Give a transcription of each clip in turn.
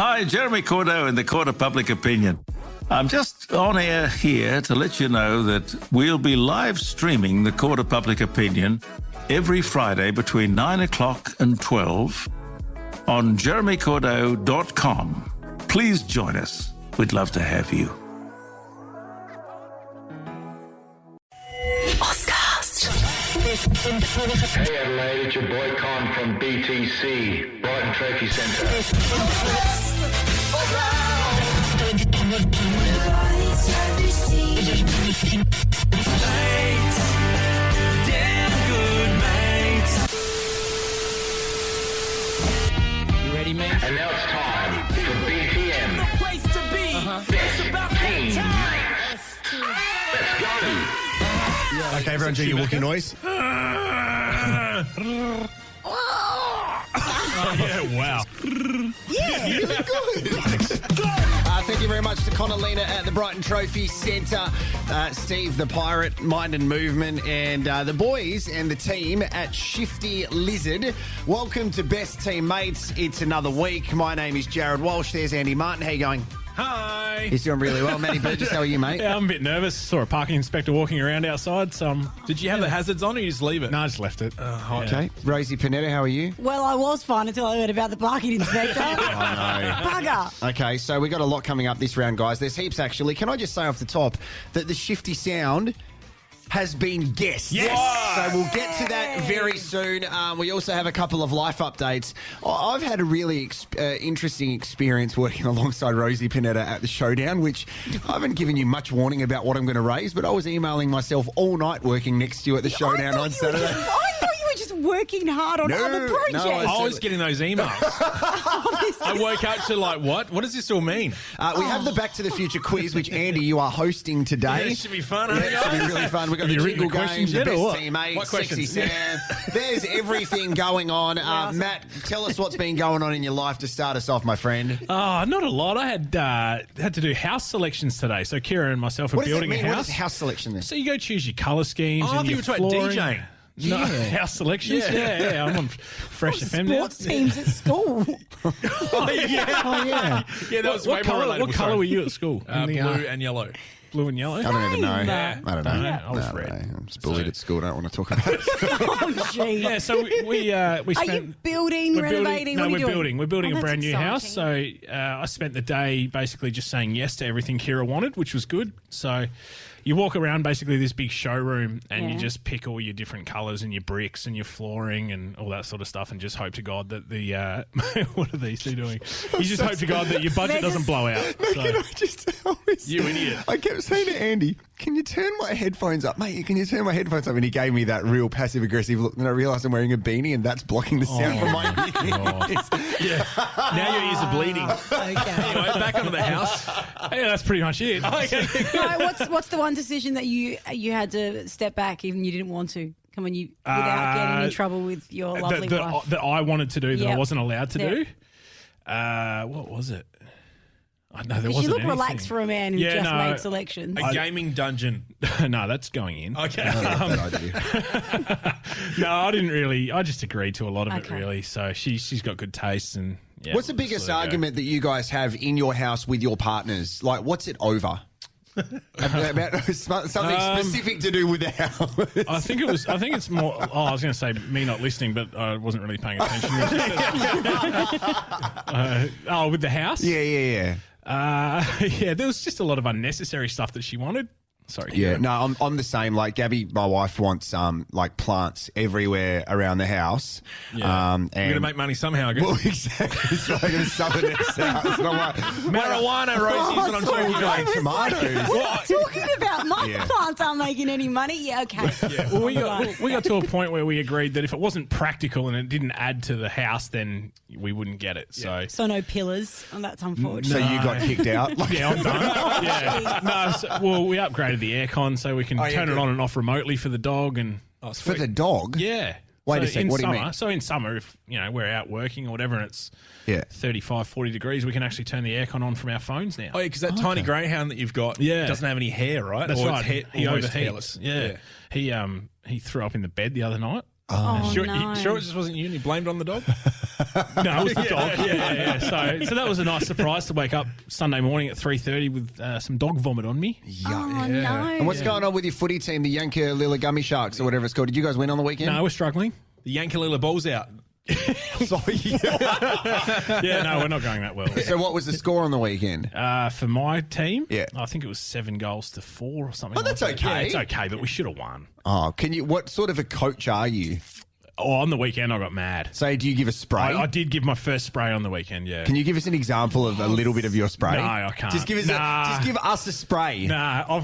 Hi, Jeremy Cordeaux in the Court of Public Opinion. I'm just on air here to let you know that we'll be live streaming the Court of Public Opinion every Friday between 9 o'clock and 12 on jeremycordeaux.com. Please join us. We'd love to have you. Hey Adelaide, it's your boy Con from BTC, Brighton Trophy Centre. You ready, man? And now it's time for BTM. The place to be. It's about that time. Let's go. Okay, everyone do your walking noise. Wow. Yeah, really good. Thank you very much to Connolina at the Brighton Trophy Centre, Steve the Pirate, Mind and Movement, and the boys and the team at Shifty Lizard. Welcome to Best Teammates. It's another week. My name is Jared Walsh. There's Andy Martin. How you going? Hi. He's doing really well. Manny Burgess, how are you, mate? Yeah, I'm a bit nervous. Saw a parking inspector walking around outside, so Did you have the hazards on or you just leave it? No, I just left it. Okay. Rosie Panetta, how are you? Well, I was fine until I heard about the parking inspector. Oh, no. Bugger. Okay, so we got a lot coming up this round, guys. There's heaps, actually. Can I just say off the top that the Shifty Sound has been guessed. Yes! So we'll get to that very soon. We also have a couple of life updates. I've had a really interesting experience working alongside Rosie Panetta at the Showdown, which I haven't given you much warning about what I'm going to raise, but I was emailing myself all night working next to you at the Showdown on Saturday. I thought you were just working hard on other projects. I was getting those emails. I woke up to like, what? What does this all mean? We have the Back to the Future quiz, which, Andy, you are hosting today. Yeah, it should be fun. Yeah, it should be really fun. We've got the Have you written jingle the game, questions the yet, or best what? teammate, What sexy questions? Sam. There's everything going on. Matt, tell us what's been going on in your life to start us off, my friend. Not a lot. I had to do house selections today. So Kira and myself are What does that building mean? a What house. is house selection then? So you go choose your colour schemes Oh, I and thought you your were talking about flooring. DJing. No, house selections. Yeah. I'm on Fresh FM now. Sports teams at school. Oh, yeah. Oh, yeah. Yeah, that was What way more colour? relatable. What colour were you at school? In the, Blue and yellow. blue and yellow. I don't even know. Yeah. I don't know. Yeah, I was No, red. no. I'm just bullied at school. I don't want to talk about it. Oh, jeez. Yeah, so we Are spent. you building, renovating? No, what are you we're doing? building. We're building Oh, a that's brand new house. So exciting. I spent the day basically just saying yes to everything Kira wanted, which was good. So you walk around basically this big showroom and you Yeah. just pick all your different colours and your bricks and your flooring and all that sort of stuff and just hope to God that the what are these two doing? You just hope to God that your budget They're doesn't just- blow out. So. Can I just tell this? You idiot. I kept saying to Andy, can you turn my headphones up? Mate, can you turn my headphones up? And he gave me that real passive-aggressive look. And I realised I'm wearing a beanie and that's blocking the sound from my ears. Yeah. Now your ears are bleeding. Okay. Anyway, back onto the house. Yeah, that's pretty much it. No, what's the one decision that you had to step back even you didn't want to? Come on, you without getting in trouble with your lovely wife. that I wanted to do that I Yep. wasn't allowed to Yep. do. What was it? I know there Because wasn't you look anything. relaxed for a man who Yeah, just no, made selections. A gaming dungeon. No, that's going in. Okay. Bad idea. No, I didn't really. I just agreed to a lot of it, Okay. really. So she's got good taste, and yeah. What's the biggest so there you go. argument that you guys have in your house with your partners? Like, what's it over? About something specific to do with the house. I think it's more. Oh, I was going to say me not listening, but I wasn't really paying attention. With the house. Yeah. Yeah. There was just a lot of unnecessary stuff that she wanted. Sorry. Yeah, no, I'm the same. Like Gabby, my wife wants like plants everywhere around the house. Yeah. And You're going to make money somehow, I guess. well, exactly. So I'm going to summon this house. And I'm like, Marijuana, Rosie, is what I'm talking about. like tomatoes. What are you talking about? My Yeah. plants aren't making any money. Yeah, okay. Well, we got to a point where we agreed that if it wasn't practical and it didn't add to the house, then we wouldn't get it. So. So no pillars, and that's unfortunate. So you got kicked out. Like, Yeah, I'm done. Yeah. No, we upgraded the aircon so we can Oh, yeah, turn it good. on and off remotely for the dog and for the dog. yeah. Wait So a sec, in what do you summer- mean? So in summer, if we're out working or whatever, and it's Yeah. 35, 40 degrees, we can actually turn the aircon on from our phones now. Oh, yeah, because that tiny greyhound that you've got Yeah. doesn't have any hair, right? That's Or right. It's He almost overheats. hairless. Yeah. He threw up in the bed the other night. Oh, Sure, no. sure it just wasn't you and you blamed on the dog? No, it was the dog. Yeah. So that was a nice surprise to wake up Sunday morning at 3:30 with some dog vomit on me. Oh, no. And what's going on with your footy team, the Yankalilla Gummy Sharks or whatever it's called? Did you guys win on the weekend? No, we're struggling. The Yankalilla ball's out. Yeah, no, we're not going that well. So what was the score on the weekend? For my team, Yeah. I think it was 7 goals to 4 or something. Oh, that's like that. okay. Yeah, it's okay, but we should have won. Oh, what sort of a coach are you? Oh, on the weekend I got mad. So do you give a spray? I did give my first spray on the weekend. Yeah. Can you give us an example of a little bit of your spray? No, I can't. Just give us a spray. Nah,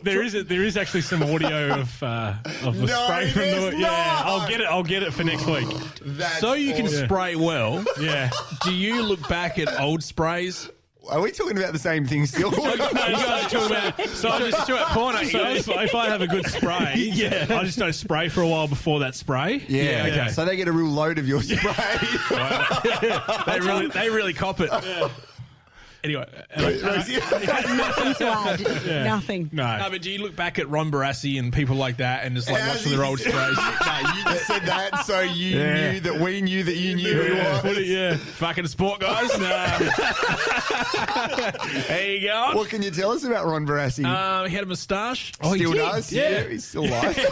there is actually some audio of the No, spray from the there's yeah. not. I'll get it for next week. So you can spray well. Yeah. Do you look back at old sprays? Are we talking about the same thing still? No, you guys are talking about. So I just do it corner. So if I have a good spray, I just don't spray for a while before that spray. Yeah. Okay. So they get a real load of your spray. They really cop it. Yeah. Anyway, Nothing to add. Nothing. no. But do you look back at Ron Barassi and people like that and just like watching their old sprays? No, you just said that so you knew that we knew that you knew who it was. Yeah. Fucking sport, guys. There you go. What can you tell us about Ron Barassi? He had a moustache. Still does? Yeah. He's still alive. Could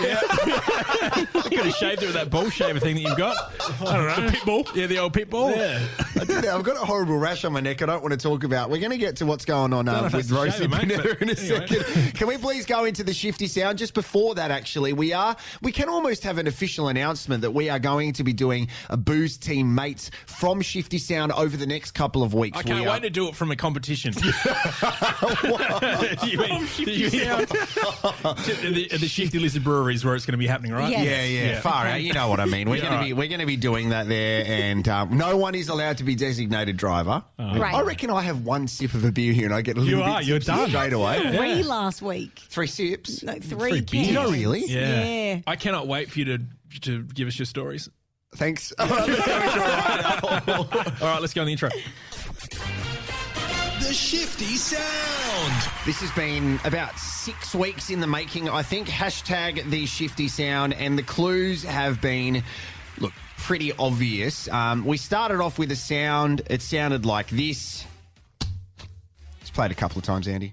have shaved it with that ball shaver thing that you've got. I don't know. The pit bull. Yeah, the old pit bull. Yeah. I did that. I've got a horrible rash on my neck I don't want to talk about. We're going to get to what's going on know if with that's a Rosie shaver, mate, Panetta but in a anyway. second. Can we please go into the Shifty Sound? Just before that, actually, we can almost have an official announcement that we are going to be doing a Booze Team Mates from Shifty Sound over the next couple of weeks. I can't wait to do it from a competition. You mean the Shifty Lizard Breweries where it's going to be happening, right? Yes. Yeah. Far out. You know what I mean. We're going to be doing that there, and no one is allowed to be designated driver. Right. I reckon I have one sip of a beer here, and I get a little bit you're tipsy done. straight away. 3 last week. 3 sips. No, 3 Did you cans. really? Yeah. I cannot wait for you to give us your stories. Thanks. All right, let's go on the intro. The Shifty Sound. This has been about 6 weeks in the making, I think. Hashtag the Shifty Sound, and the clues have been, look, pretty obvious. We started off with a sound. It sounded like this. It's played a couple of times, Andy.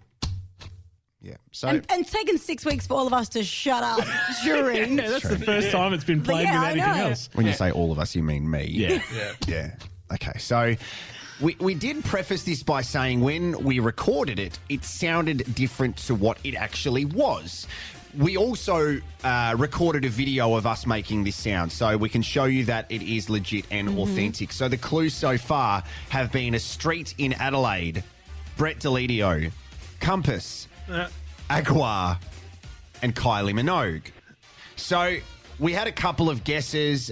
Yeah. So And it's taken 6 weeks for all of us to shut up during. Yeah, that's the first time it's been played Yeah, with I anything know. else. when you say all of us, you mean me. Yeah. Yeah. Okay. So we did preface this by saying when we recorded it, it sounded different to what it actually was. We also recorded a video of us making this sound, so we can show you that it is legit and authentic. So the clues so far have been a street in Adelaide, Brett Delidio, Compass, Agua, and Kylie Minogue. So we had a couple of guesses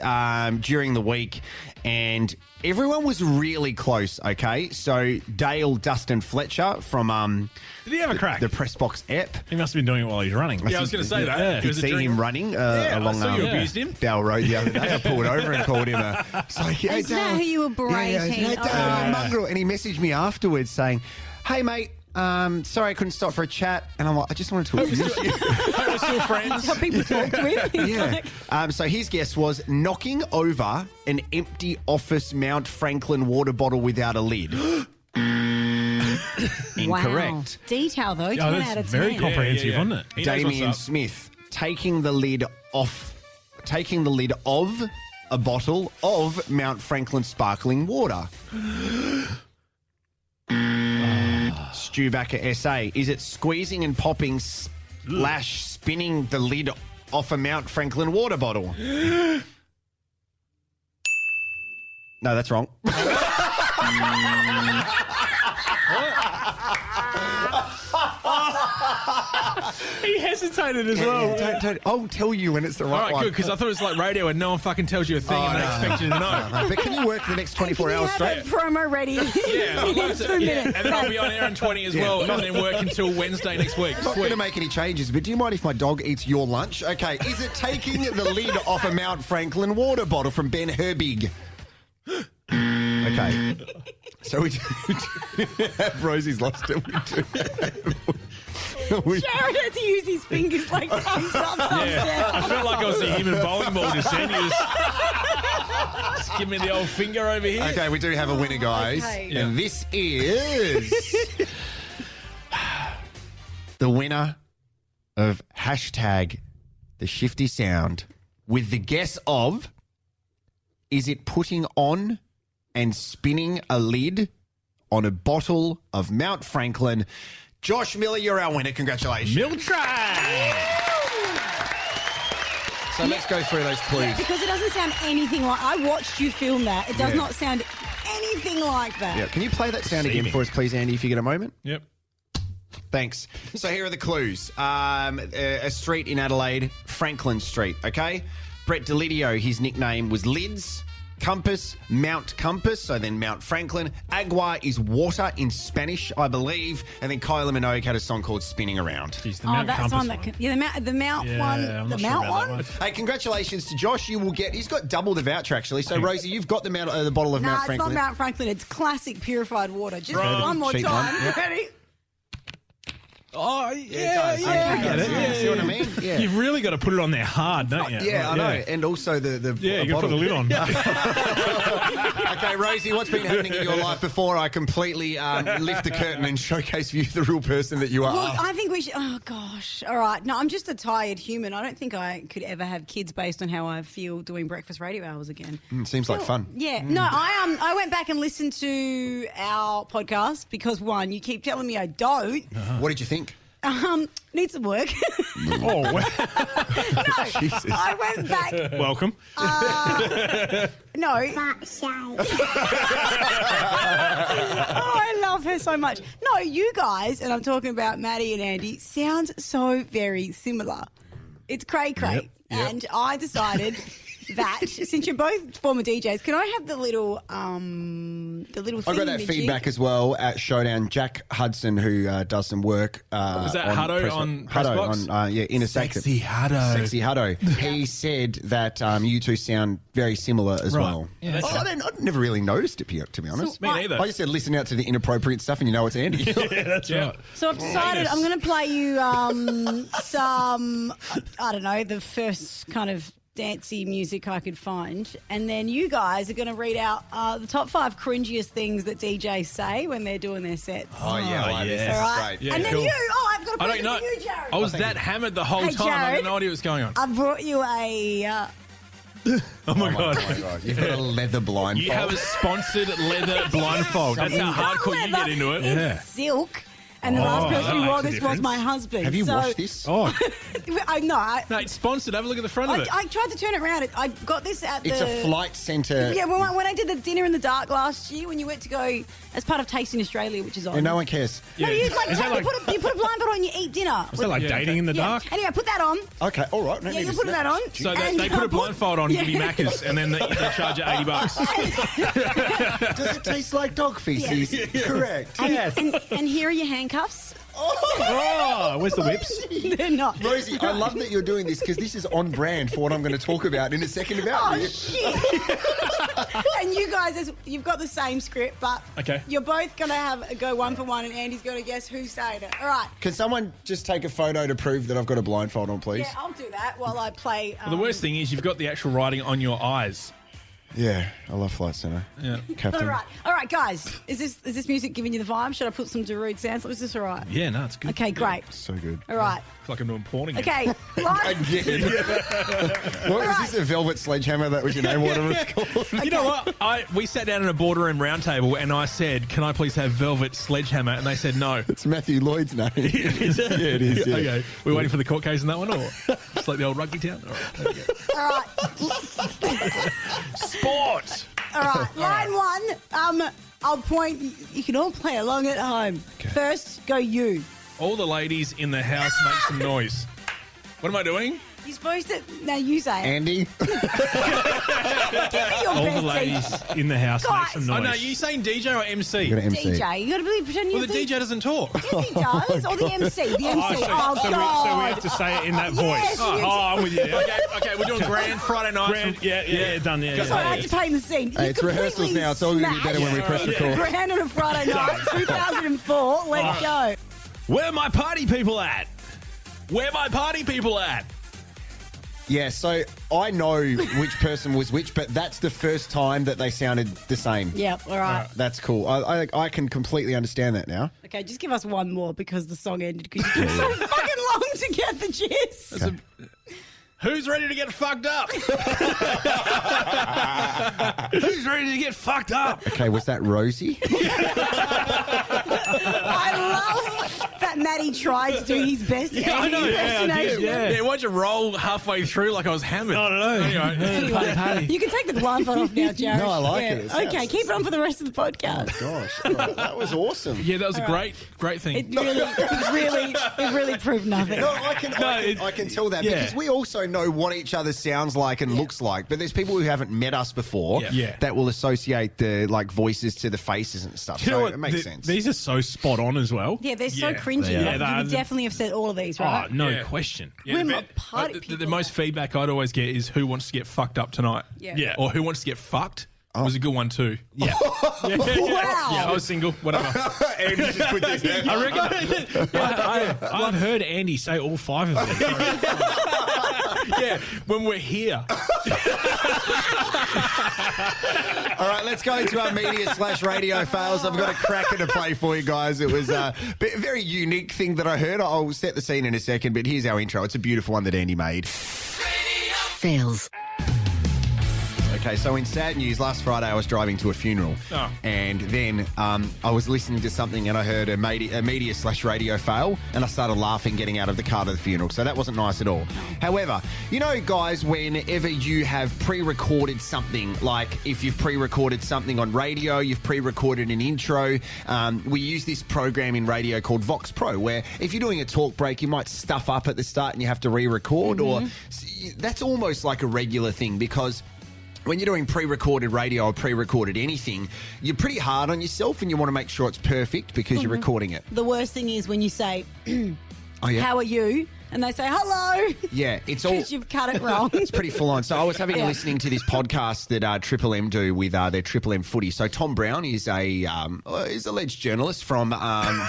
during the week, and everyone was really close, okay? So Dale Dustin Fletcher from Did he have a crack? the Pressbox app. He must have been doing it while he's running. Yeah, I was going to say that. Yeah. It was Did a see dream. him running Yeah, along I saw you abused him. Dale Road the other day. I pulled over and called him a... It's like, hey, Is that who you were berating? Hey, Dale, Oh. mongrel. And he messaged me afterwards saying, hey, mate, sorry I couldn't stop for a chat. And I'm like, I just wanted to abuse you. We're still friends. That's how people talk to him. He's Yeah. like, So his guess was knocking over an empty office Mount Franklin water bottle without a lid. Incorrect. Wow. Detail though. 10 Oh, out that's of 10. very comprehensive, wasn't it? He knows what's Damien up. Smith taking the lid of a bottle of Mount Franklin sparkling water. Stu Backer SA. Is it squeezing and popping / spinning the lid off a Mount Franklin water bottle? No, that's wrong. He hesitated as well. I'll tell you when it's the All right right, one. good, because I thought it was like radio and no one fucking tells you a thing and they expect you to know. But can you work the next 24 Can you hours have straight? a promo ready? Yeah, I'd love Next to. 2 minutes. And then I'll be on air in 20 as well, and then work until Wednesday next week. I'm not going to make any changes, but do you mind if my dog eats your lunch? Okay, is it taking the lid off a Mount Franklin water bottle from Ben Herbig? Okay. So we do have Rosie's lost it. Jared had to use his fingers like thumbs up, thumbs I down. felt like I was a human bowling ball just then. Just give me the old finger over here. Okay, we do have a winner, guys. Okay. And this is the winner of hashtag the Shifty Sound with the guess of, is it putting on and spinning a lid on a bottle of Mount Franklin? Josh Miller, you're our winner. Congratulations. Milk tray. So let's go through those clues. Yeah, because it doesn't sound anything like... I watched you film that. It does Yeah. not sound anything like that. Yeah, can you play that sound again Seeming. for us, please, Andy, if you get a moment? Yep. Thanks. So here are the clues. A street in Adelaide, Franklin Street, okay? Brett Delidio, his nickname was Lids. Compass, Mount Compass, so then Mount Franklin. Agua is water in Spanish, I believe. And then Kylie Minogue had a song called Spinning Around. Jeez, the Oh, Mount that's Compass one that... Can, yeah, the Mount Yeah, one. I'm The not sure Mount about that one? one. Hey, congratulations to Josh. He's got double the voucher, actually. So, Rosie, you've got the bottle of No, Mount it's Franklin. not Mount Franklin. It's classic purified water. Just Right. one more Cheap time. one. Yeah. Ready? Oh, it does. I get it. Yeah, see what I mean? Yeah. You've really got to put it on there hard, don't you? Yeah, I know. And also the Yeah, you got to put the lid on. Okay, Rosie, what's been happening in your life before I completely lift the curtain and showcase for you the real person that you are? Well, I think we should... Oh, gosh. All right. No, I'm just a tired human. I don't think I could ever have kids based on how I feel doing breakfast radio hours again. Seems like fun. Yeah. No, I went back and listened to our podcast because, one, you keep telling me I don't. What did you think? Need some work. Oh, well, No, Jesus. I went back. welcome. No. Oh, I love her so much. No, you guys, and I'm talking about Maddie and Andy, sound so very similar. It's cray-cray. Yep. And I decided that since you're both former DJs, can I have the little I got that feedback as well at Showdown. Jack Hudson, who does some work. Was that Hutto on Hutto Pressbox? on Inner Sexy Sanctum. Hutto. Sexy Hutto. He said that you two sound very similar as Right. well. Yeah, that's I'd never really noticed it, to be honest. Me neither. I just said listen out to the inappropriate stuff and you know it's Andy. Yeah, that's right. So I've decided I'm going to play you some, I don't know, the first kind of dancey music I could find. And then you guys are going to read out the top 5 cringiest things that DJs say when they're doing their sets. Oh, yeah. I like this. yes. This is All right. great. Yeah, and then cool. you, I've got a I present don't know. for you, Jared. I was that hammered the whole Hey, time. I Jared. had no idea what was going on. I brought you a... Oh my god. Oh, my God. You've got a leather blindfold. You have a sponsored leather blindfold. That's how it's not hardcore you leather, get into it. It's silk. And the Oh, last person that who wore makes a this was difference. my husband. Have you so, washed this? Oh, No, it's sponsored. Have a look at the front of it. I tried to turn it around. I got this at It's the... a flight centre. Yeah, when I did the dinner in the dark last year, when you went to go as part of Tasting Australia, which is on. And no one cares. No, you, Is that like- you put a blindfold on, you eat dinner. Is that like Yeah, dating in the Yeah. dark? Anyway, put that on. Okay, all right. Yeah, you put that on. So And, they put a put- blindfold on, Yeah. give you Maccas, and then they charge you $80. Does it taste like dog feces? Correct. And here are your handcuffs. Oh, where's the whips? They're not. Rosie, I love that you're doing this because this is on brand for what I'm going to talk about in a second about Oh, you. shit. And you guys, you've got the same script, but Okay. you're both going to go one for one, and Andy's going to guess who's saying it. All right. Can someone just take a photo to prove that I've got a blindfold on, please? Yeah, I'll do that while I play. The worst thing is you've got the actual writing on your eyes. Yeah, I love Flight Centre. Yeah. Captain. All right, guys. Is this music giving you the vibe? Should I put some Darude sounds? Is this all right? Yeah, no, it's good. Okay, great. So good. All right. It's like I'm doing porn again. Okay. Line, Again. What was this, a velvet sledgehammer? That was your name, whatever it's called? You know what? We sat down at a boardroom round table and I said, can I please have velvet sledgehammer? And they said no. It's Matthew Lloyd's name. Is it? Yeah, it is. Yeah. Okay. We're waiting for the court case in that one, or just like the old rugby town? All right. There you go. all right. Sport! All right. Line one. I'll point. You can all play along at home. First, go you. All the ladies in the house make some noise. What am I doing? You're supposed to. No, you say it. Andy? Give me your All the best ladies DJ. in the house Guys. make some noise. Oh, no, you saying DJ or MC? You're going to MC. DJ. You got to be pretending Well, you're the DJ doesn't talk. Yes, he does. Or the MC. The MC. Oh, so God. we have to say it in that Yes, voice. you- I'm with you. Okay, we're doing grand Friday night. Grand, yeah, done. Yeah, Sorry, I had to paint the scene. Hey, it's rehearsals now. It's all going to be better when we press record. Grand on a Friday night, 2004. Let's go. Where my party people at? Where my party people at? Yeah, so I know which person was which, but that's the first time that they sounded the same. Yep, all right. That's cool. I can completely understand that now. Okay, just give us one more because the song ended because you took so fucking long to get the gist. Okay. Who's ready to get fucked up? Who's ready to get fucked up? Okay, was that Rosie? I love that Matty tried to do his best impersonation. Yeah, why'd you roll halfway through like I was hammered? I don't know. Anyway, you can take the blindfold off now, Jared. No, I like it. It Okay, sounds- keep it on for the rest of the podcast. Gosh, that was awesome. Yeah, that was a great thing. It really proved nothing. No, I can tell that yeah. because we also know what each other sounds like and looks like. But there's people who haven't met us before Yeah. that will associate the voices to the faces and stuff. You know So what? it makes sense. These are so spot on as well. Yeah, they're so cringy. They are. Like, you would definitely have said all of these, right? Oh, no question. We're not party the people. most feedback I'd always get is who wants to get fucked up tonight? Yeah. Or who wants to get fucked? Was a good one too. Yeah. Wow. Yeah, I was single, whatever. Andy just put his hand I reckon. I've heard Andy say all 5 of them. Yeah, when we're here. All right, let's go into our media/radio fails. I've got a cracker to play for you guys. It was a very unique thing that I heard. I'll set the scene in a second, but here's our intro. It's a beautiful one that Andy made. Fails. Okay, so in sad news, last Friday I was driving to a funeral, and then I was listening to something and I heard a media/radio fail, and I started laughing getting out of the car to the funeral. So that wasn't nice at all. However, you know, guys, whenever you have pre-recorded something, like if you've pre-recorded something on radio, you've pre-recorded an intro. We use this program in radio called Vox Pro, where if you're doing a talk break, you might stuff up at the start and you have to re-record, or that's almost like a regular thing because when you're doing pre-recorded radio or pre-recorded anything, you're pretty hard on yourself and you want to make sure it's perfect because you're recording it. The worst thing is when you say, Oh, yeah. how are you? And they say, hello. Yeah, it's all... Because you've cut it wrong. It's pretty full on. So I was listening to this podcast that Triple M do with their Triple M footy. So Tom Brown is a alleged journalist from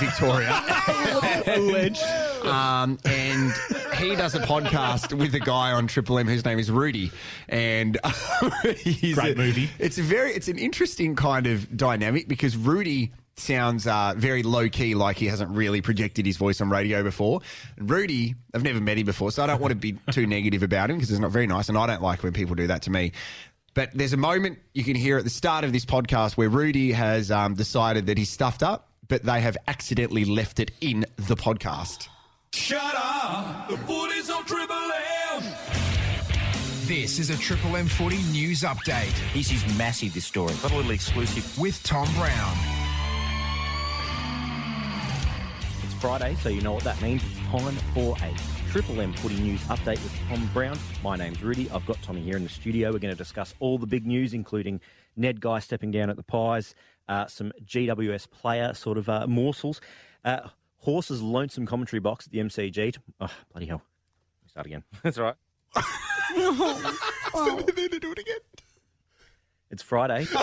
Victoria. Alleged. And he does a podcast with a guy on Triple M whose name is Rudy. And he's Great movie. It's an interesting kind of dynamic because Rudy sounds very low-key, like he hasn't really projected his voice on radio before. And Rudy, I've never met him before, so I don't want to be too negative about him because it's not very nice, and I don't like when people do that to me. But there's a moment you can hear at the start of this podcast where Rudy has decided that he's stuffed up, but they have accidentally left it in the podcast. Shut up! The footy's on Triple M! This is a Triple M Footy news update. This is massive, this story. Got a little exclusive. With Tom Brown. It's Friday, so you know what that means. It's time for a Triple M Footy news update with Tom Brown. My name's Rudy. I've got Tommy here in the studio. We're going to discuss all the big news, including Ned Guy stepping down at the Pies, some GWS player sort of morsels, Horse's lonesome commentary box at the MCG. Oh, bloody hell. Let me start again. That's all right. Do it again. It's Friday. Come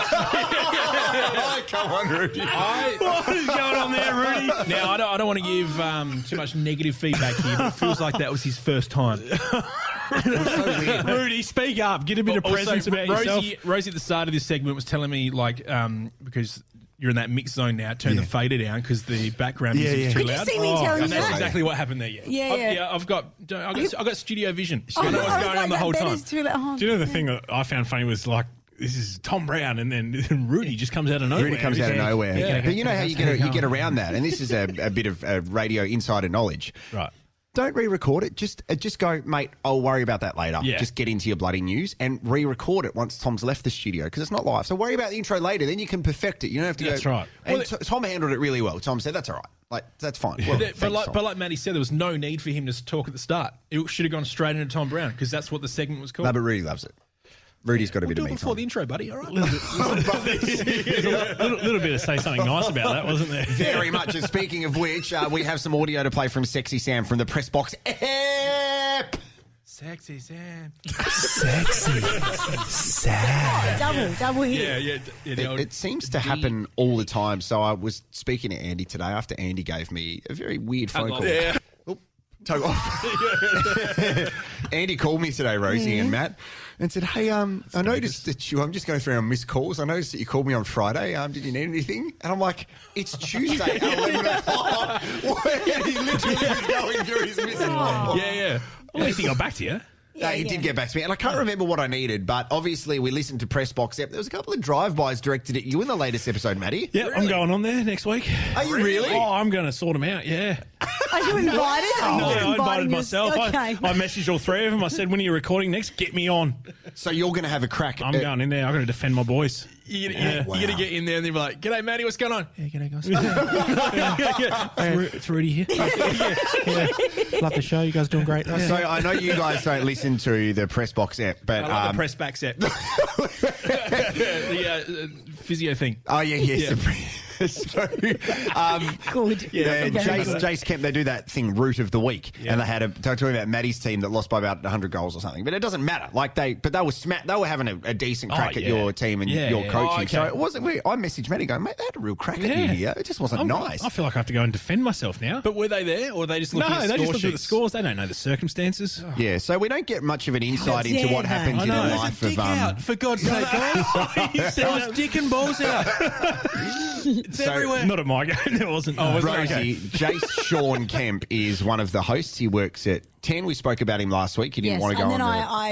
on, Rudy. What is going on there, Rudy? Now, I don't want to give too much negative feedback here, but it feels like that was his first time. Rudy, speak up. Get a bit of presence about yourself. Rosie at the start of this segment was telling me, like, because you're in that mixed zone now, turn the fader down because the background music is too Could you loud. see me telling you That's that? exactly what happened there, Yeah. I've got studio vision. Oh, I know what's I was going like, on the that whole bed time. is too loud. Do you know the thing that I found funny was like, this is Tom Brown, and then Rudy just comes out of nowhere. Rudy comes out of nowhere. Yeah. But you know how you get around that, and this is a bit of radio insider knowledge. Right. Don't re-record it. Just go, mate, I'll worry about that later. Yeah. Just get into your bloody news and re-record it once Tom's left the studio because it's not live. So worry about the intro later. Then you can perfect it. You don't have to That's go. right. And Tom handled it really well. Tom said, that's all right. Like, that's fine. Well, But thanks, Tom. like Matty said, there was no need for him to talk at the start. It should have gone straight into Tom Brown because that's what the segment was called. No, but Rudy loves it. Rudy's got a bit do of it me before time. the intro, buddy. All right. Little bit of say something nice about that, wasn't there? Very much. And speaking of which, we have some audio to play from Sexy Sam from the Press Box app. Sexy Sam. Sexy Sam. Double hit. Yeah. It seems to happen all the time. So I was speaking to Andy today after Andy gave me a very weird phone call. Yeah. Tug off. Andy called me today, Rosie and Matt, and said, "Hey, I noticed that I'm just going through our missed calls. I noticed that you called me on Friday. Did you need anything?" And I'm like, "It's Tuesday at 11 o'clock." He literally was going through his missed calls. Yeah. Well, at least he got back to you. Yeah, he did get back to me, and I can't remember what I needed, but obviously we listened to Press Box Ep. There was a couple of drive-bys directed at you in the latest episode, Matty. Yeah, I'm going on there next week. Are you really? Oh, I'm going to sort them out, yeah. Are you invited? No, I invited myself. Okay. I messaged all three of them. I said, when are you recording next? Get me on. So you're going to have a crack. I'm going in there. I'm going to defend my boys. You're going to get in there and they'll be like, "G'day, Matty, what's going on?" Yeah, g'day, guys. It's Rudy here. Love the show. You guys doing great. So I know you guys don't listen to the Press Box App, but I like the press back set. The physio thing. Oh yeah. So, Good. Jace Kemp, they do that thing, Root of the Week, and they were talking about Maddie's team that lost by about 100 goals or something. But it doesn't matter. They were having a decent crack at your team and your coaching. So it wasn't. I messaged Maddie going, "Mate, they had a real crack at you here. It just wasn't nice." I feel like I have to go and defend myself now. But were they there, or were they just looking at they just score looked at the sheets? scores. They don't know the circumstances. Yeah, so we don't get much of an insight into what happens in the life of out, for God's sake, guys. There was dick and balls out. It's everywhere. Not at my game. There wasn't. Oh, was Rosie, Jace Sean Kemp is one of the hosts. He works at 10. We spoke about him last week. He didn't want to go on the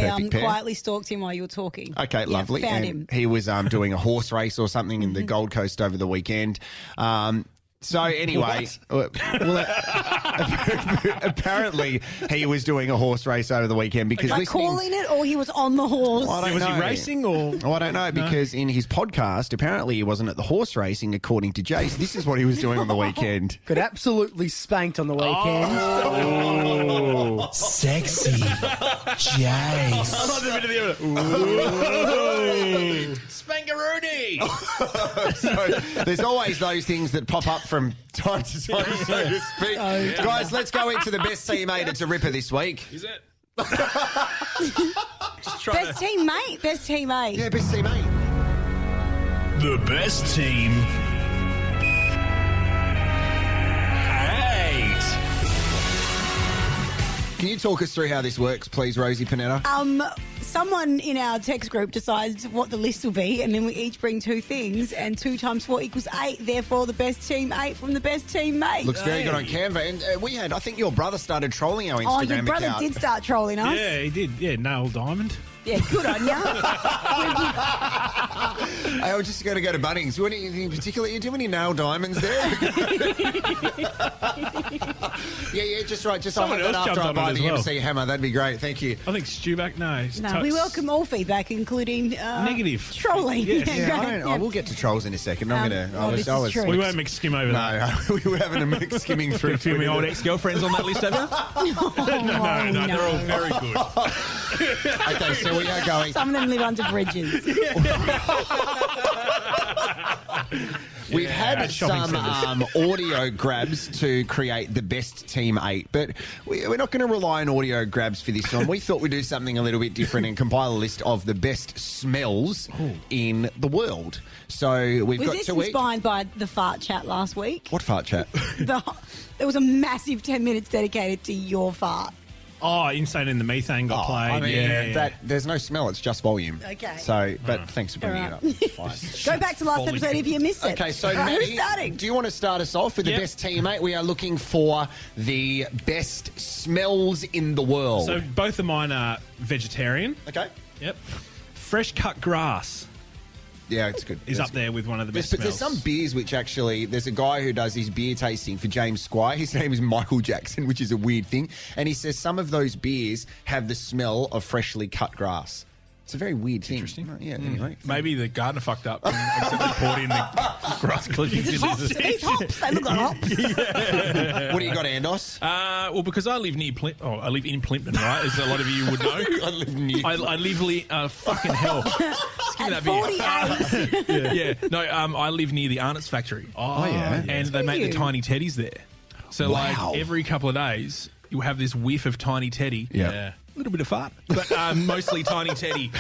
Perfect Pair. Quietly stalked him while you were talking. Okay, lovely. Found and him. He was doing a horse race or something in the Gold Coast over the weekend. So anyway, apparently he was doing a horse race over the weekend because calling it, or he was on the horse. Was he racing or? Oh, I don't know, because in his podcast, apparently he wasn't at the horse racing, according to Jace. This is what he was doing on the weekend. Got absolutely spanked on the weekend. Oh. Sexy Jace. I love the bit of the Spangaroony. So there's always those things that pop up from time to time, so to speak. Guys, let's go into the best teammate. It's a ripper this week. Is it? Best teammate. Best teammate. Yeah, best teammate. The best team. 8. Can you talk us through how this works, please, Rosie Panetta? Someone in our text group decides what the list will be, and then we each bring 2 things, and 2 times 4 equals 8. Therefore, the best team 8 from the best teammate. Looks very good on Canva. And I think your brother started trolling our Instagram account. Oh, your brother did start trolling us. Yeah, he did. Yeah, Nail Diamond. Yeah, good on you. I was just going to go to Bunnings. Anything in particular? You do any nail diamonds there? yeah, just right. Just I'll have that after I buy the MC hammer. That'd be great. Thank you. I think Stu back. No, we welcome all feedback, including negative trolling. Yeah, I will get to trolls in a second. I'm going to. We won't mix skim over that. No, we were having a mix skimming through. A few of my old ex-girlfriends on that list, have you? No, they're all very good. Okay, so we are going. Some of them live under bridges. We've had some audio grabs to create the best team 8, but we're not going to rely on audio grabs for this one. We thought we'd do something a little bit different and compile a list of the best smells in the world. So we've got 2 weeks. Was this inspired by the fart chat last week? What fart chat? There was a massive 10 minutes dedicated to your fart. Oh, Insane in the Methane got played. I mean, there's no smell. It's just volume. Okay. So, but thanks for bringing it up. It's fine. Go back to last episode if you missed it. Okay, so who's starting? Do you want to start us off with the best teammate? We are looking for the best smells in the world. So both of mine are vegetarian. Okay. Yep. Fresh cut grass. Yeah, it's good. Is up there with one of the best But smells. there's some beers which actually, there's a guy who does his beer tasting for James Squire. His name is Michael Jackson, which is a weird thing. And he says some of those beers have the smell of freshly cut grass. It's a very weird thing. Interesting. Yeah, anyway. Maybe the gardener fucked up and accidentally poured in the grass clippings. These hops. They look like hops. What do you got, Andos? Well, because I live near I live in Plimpton, right? As a lot of you would know. I live near. I live fucking hell. At 48. Yeah. No, I live near the Arnott's factory. Oh, yeah. And they make the tiny teddies there. So, Wow. like, every couple of days, you have this whiff of tiny teddy. Yeah. little bit of fart, but mostly Tiny Teddy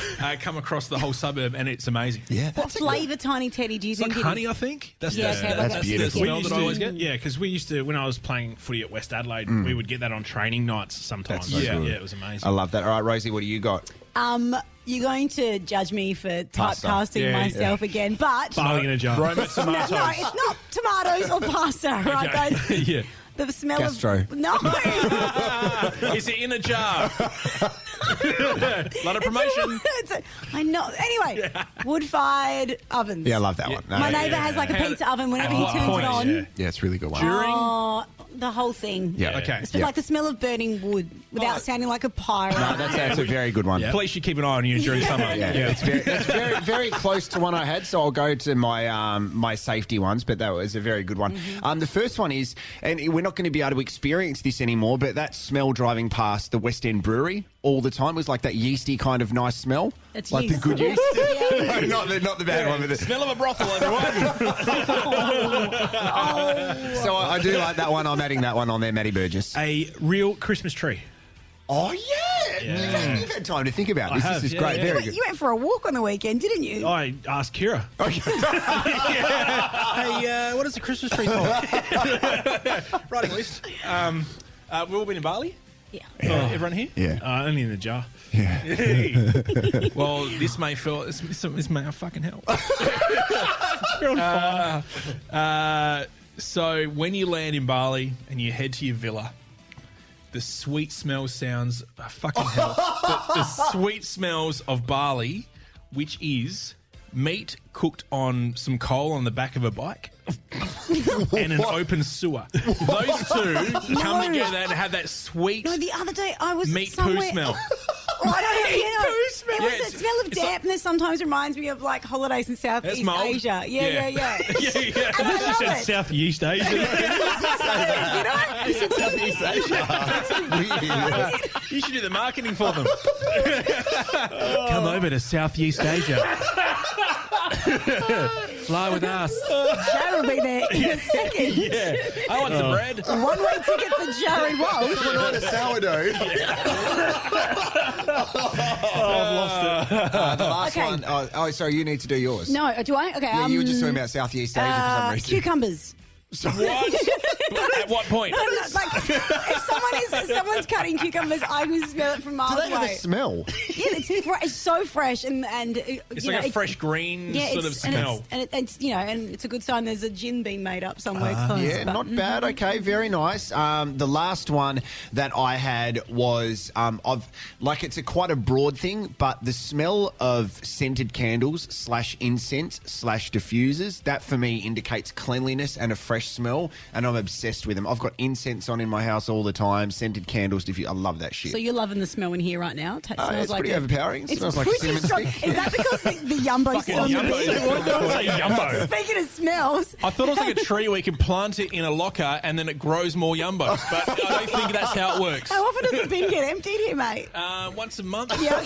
come across the whole suburb, and it's amazing. Yeah. What flavour Tiny Teddy do you It's think like it honey, is? I think. That's beautiful. the smell that I always get. Yeah, because we used to, when I was playing footy at West Adelaide, we would get that on training nights sometimes. That's so good. Yeah, it was amazing. I love that. All right, Rosie, what do you got? You're going to judge me for Pasta. typecasting Yeah, myself again, but Barley in a jar. no, it's not tomatoes or pasta, right, guys? Yeah. The smell Gastro. of no. Is it in a jar? Lot of promotion. I know. Anyway, wood-fired ovens. Yeah, I love that one. No, My yeah, neighbour has like a pizza oven. Whenever he what turns point? it on, Yeah. Yeah, it's a really good one. oh, the whole thing. Yeah. Okay. It's like the smell of burning wood without sounding like a pirate. No, that's a very good one. Police should keep an eye on you during summer. Yeah, it's very, very close to one I had, so I'll go to my my safety ones, but that was a very good one. The first one is, and we're not going to be able to experience this anymore, but that smell driving past the West End Brewery all the time was like that yeasty kind of nice smell. It's like yeast. the good yeast. Yeah. No, not the bad one. But Smell of a brothel, everyone. so I do like that one. I'm adding that one on there, Matty Burgess. A real Christmas tree. Oh, yeah. You've had time to think about this. have, This is yeah, great. yeah. Very good. You went for a walk on the weekend, didn't you? I asked Kira. Hey, what is the Christmas tree called? Writing list. We've all been in Bali? Yeah. Everyone here? Yeah. Only in the jar. Yeah. Well, this may fucking help. You're on fire. So when you land in Bali and you head to your villa, the sweet smell sounds fucking hell. The sweet smells of Bali, which is meat cooked on some coal on the back of a bike and an open sewer. Those two come together and have that sweet No, the other day I was meat somewhere. poo smell. Oh, I don't know. Meat You know, poo smell. It was Yeah, the smell of it's like- dampness. Sometimes reminds me of like holidays in That's Southeast mold. Asia. Yeah. Yeah, yeah. And I You love said it. Southeast Asia. Did I? Southeast Asia. That's weird. You should do the marketing for them. Come over to Southeast Asia. Fly with us. Jared will be there in a second. Yeah. I want some bread. One-way ticket for Jared Walsh. Someone order sourdough. I've lost it. The last Okay. one. Oh, sorry, you need to do yours. No, do I? Okay. Yeah, you were just talking about Southeast Asia for some reason. Cucumbers. What? At what point? Like, if someone's cutting cucumbers, I can smell it from miles Do they have away. a smell? Yeah, it's so fresh and It's like a fresh green sort of smell. And it's and it's a good sign there's a gin being made up somewhere close. Yeah, but- not bad. Okay, very nice. The last one that I had was it's quite a broad thing, but the smell of scented candles / incense / diffusers, that for me indicates cleanliness and a fresh smell, and I'm obsessed with them. I've got incense on in my house all the time, scented candles, I love that shit. So you're loving the smell in here right now? It smells It's like pretty overpowering. It It's smells like a pretty cinnamon strong. stick. Is that because the Yumbo smells? Yumbo. Speaking of smells, I thought it was like a tree where you can plant it in a locker and then it grows more yumbos, but I don't think that's how it works. how often does the bin get emptied here, mate? Once a month. Yeah.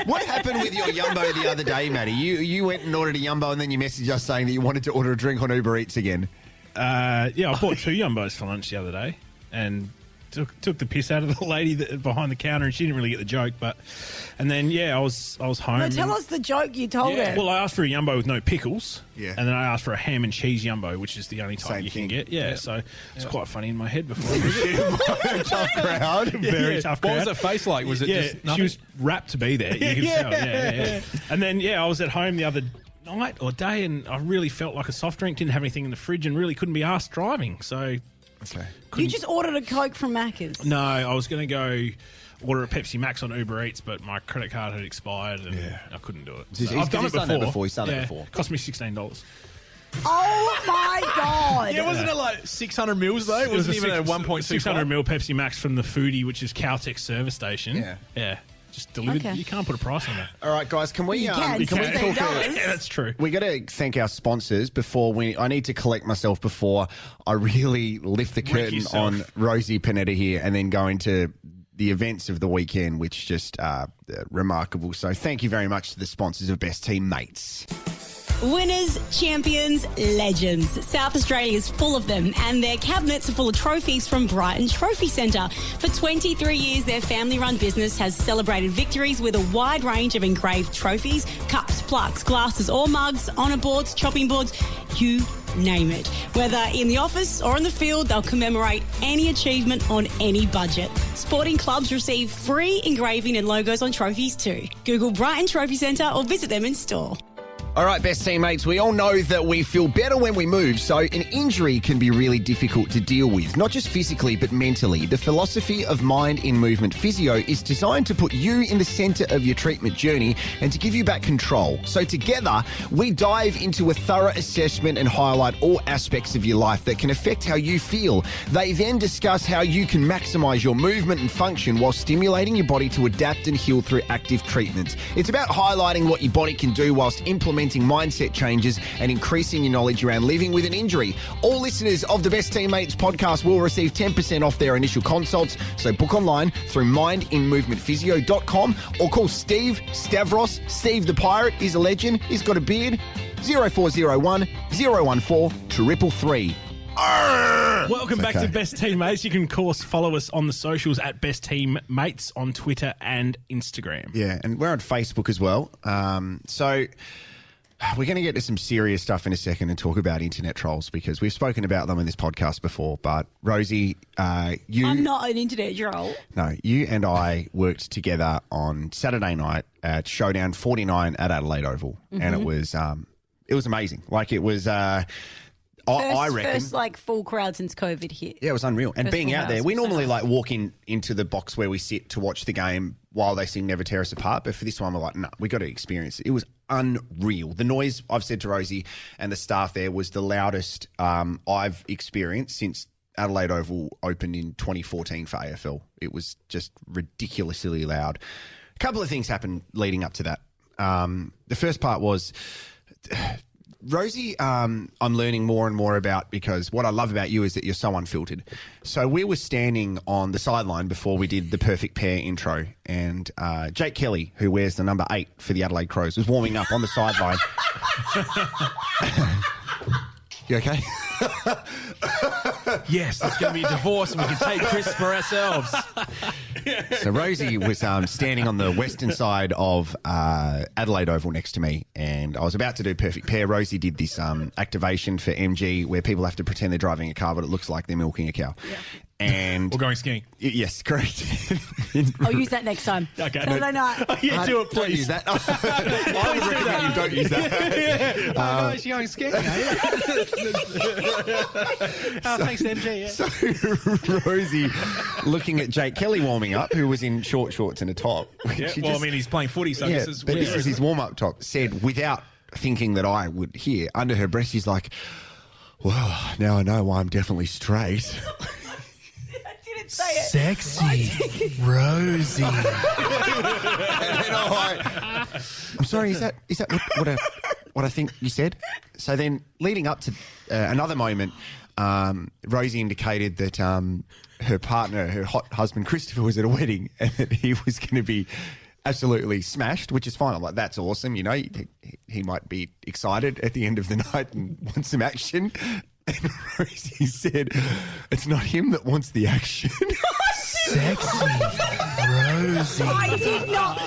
What happened with your Yumbo the other day, Matty? You went and ordered a Yumbo and then you messaged us saying that you wanted to order a drink on Uber Eats again. I bought 2 Yumbos for lunch the other day and took the piss out of the lady behind the counter, and she didn't really get the joke. And then I was home. No, tell us the joke you told her. Well, I asked for a Yumbo with no pickles. Yeah. And then I asked for a ham and cheese Yumbo, which is the only type Same you thing. can get. Yeah. So it's quite funny in my head before. I Tough crowd. Very tough crowd. What was her face like? Was it just nothing? she was rapt to be there. You can tell. Yeah. And then I was at home the other night or day, and I really felt like a soft drink. Didn't have anything in the fridge, and really couldn't be asked driving. So Okay. You just ordered a Coke from Macca's. no, I was going to go order a Pepsi Max on Uber Eats, but my credit card had expired, and I couldn't do it. He's I've done it done that before. before. He's done that before. Cost me $16. Oh my God. Yeah, wasn't it like 600 mils though? It wasn't even a 1.25. 600 ml Pepsi Max from the Foodie, which is Caltex service station. Yeah. Just delivered. Okay. You can't put a price on that. All right, guys, can we You can, we $16. Yeah, that's true. We got to thank our sponsors before I need to collect myself before I really lift the curtain yourself. on Rosie Panetta here and then go into the events of the weekend, which just are remarkable. So thank you very much to the sponsors of Best Teammates. Winners, champions, legends. South Australia is full of them, and their cabinets are full of trophies from Brighton Trophy Centre. For 23 years, their family-run business has celebrated victories with a wide range of engraved trophies, cups, plaques, glasses or mugs, honour boards, chopping boards, you name it. Whether in the office or in the field, they'll commemorate any achievement on any budget. Sporting clubs receive free engraving and logos on trophies too. Google Brighton Trophy Centre or visit them in store. All right, best teammates, we all know that we feel better when we move, so an injury can be really difficult to deal with, not just physically but mentally. The philosophy of Mind in Movement Physio is designed to put you in the centre of your treatment journey and to give you back control. So together, we dive into a thorough assessment and highlight all aspects of your life that can affect how you feel. They then discuss how you can maximise your movement and function while stimulating your body to adapt and heal through active treatments. It's about highlighting what your body can do whilst implementing mindset changes and increasing your knowledge around living with an injury. All listeners of the Best Teammates podcast will receive 10% off their initial consults, so book online through mindinmovementphysio.com or call Steve Stavros. Steve the Pirate is a legend. He's got a beard. 0401 014 333. Welcome back to Best Teammates. You can, of course, follow us on the socials at Best Teammates on Twitter and Instagram. Yeah, and we're on Facebook as well. So we're going to get to some serious stuff in a second and talk about internet trolls because we've spoken about them in this podcast before. But Rosie, you... I'm not an internet troll. No, you and I worked together on Saturday night at Showdown 49 at Adelaide Oval. Mm-hmm. And it was amazing. Like it was... I reckon. First, like, full crowd since COVID hit. Yeah, it was unreal. And First being full out there, house we was normally, so like, walk into the box where we sit to watch the game while they sing Never Tear Us Apart. But for this one, we're like, no, we got to experience it. It was unreal. The noise, I've said to Rosie and the staff there, was the loudest I've experienced since Adelaide Oval opened in 2014 for AFL. It was just ridiculously loud. A couple of things happened leading up to that. The first part was... Rosie, I'm learning more and more about because what I love about you is that you're so unfiltered. So we were standing on the sideline before we did the perfect pair intro, and Jake Kelly, who wears the number 8 for the Adelaide Crows, was warming up on the sideline. You okay? Yes, there's going to be a divorce and we can take Chris for ourselves. So Rosie was standing on the western side of Adelaide Oval next to me, and I was about to do perfect pair. Rosie did this activation for MG where people have to pretend they're driving a car, but it looks like they're milking a cow. Yeah. And we're going skiing. Yes, correct. I'll use that next time. Okay. Saturday night. Oh, yeah, do it, please. Don't use that. I would recommend you don't use that. Oh, she's going skiing, are you? Thanks, MG. Yeah. So Rosie, looking at Jake Kelly warming up, who was in short shorts and a top. Yeah, well, I mean, he's playing footy, so yeah, this is... but this is his warm-up top, said, without thinking that I would hear, under her breath, she's like, well, now I know why I'm definitely straight. Say it. Sexy Rosie. And then I'm sorry, is that what I think you said? So then leading up to another moment, Rosie indicated that her partner, her hot husband Christopher, was at a wedding and that he was going to be absolutely smashed, which is fine. I'm like, that's awesome. You know, he might be excited at the end of the night and want some action. And Rosie said, it's not him that wants the action. Sexy Rosie. I did not.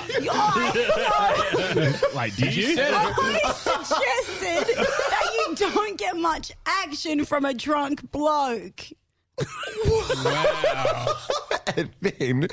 Wait, did you? I suggested that you don't get much action from a drunk bloke. Wow. And then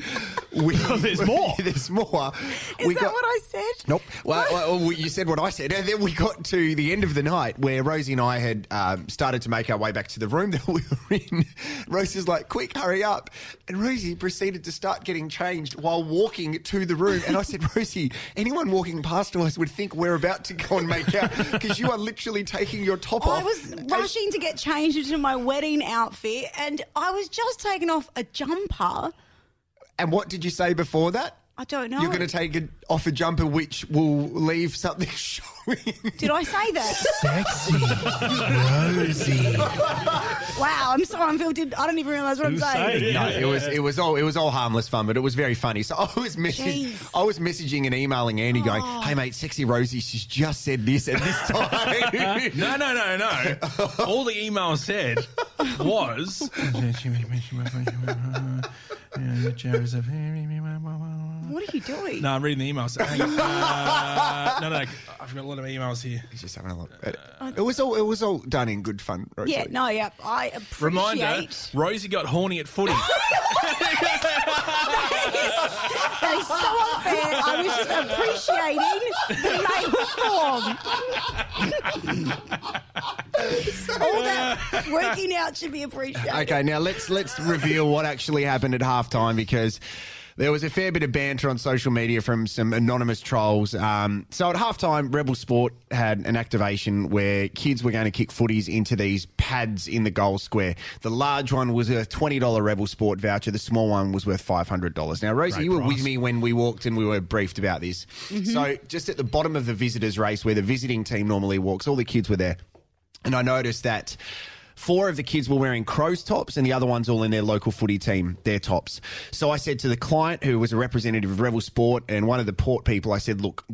there's more. There's more. Is that what I said? Nope. Well, you said what I said. And then we got to the end of the night where Rosie and I had started to make our way back to the room that we were in. Rosie's like, quick, hurry up. And Rosie proceeded to start getting changed while walking to the room. And I said, Rosie, anyone walking past us would think we're about to go and make out because you are literally taking your top off. I was rushing to get changed into my wedding outfit and I was just taking off a jumper. And what did you say before that? I don't know. You're going to take it off a jumper which will leave something showing. Did I say that? Sexy, Rosie. Wow, I'm so unfiltered. I don't even realise what I'm saying. No, it was all harmless fun, but it was very funny. So I was messaging and emailing Andy, going, "Hey mate, sexy Rosie, she's just said this at this time." No. All the email said was. What are you doing? No, I'm reading the emails. No, I've got a lot of emails here. He's just having a look. It was all done in good fun, Rosie. Yeah, no, yeah, I appreciate. Reminder: Rosie got horny at footy. That is so unfair. I was just appreciating the male form. All that working out should be appreciated. Okay, now let's reveal what actually happened at halftime, because there was a fair bit of banter on social media from some anonymous trolls. So at halftime, Rebel Sport had an activation where kids were going to kick footies into these pads in the goal square. The large one was a $20 Rebel Sport voucher. The small one was worth $500. Now, Rosie, you were with me when we walked and we were briefed about this. Mm-hmm. So just at the bottom of the visitors' race where the visiting team normally walks, all the kids were there. And I noticed that 4 of the kids were wearing Crows tops and the other ones all in their local footy team, their tops. So I said to the client, who was a representative of Rebel Sport and one of the Port people, I said, look,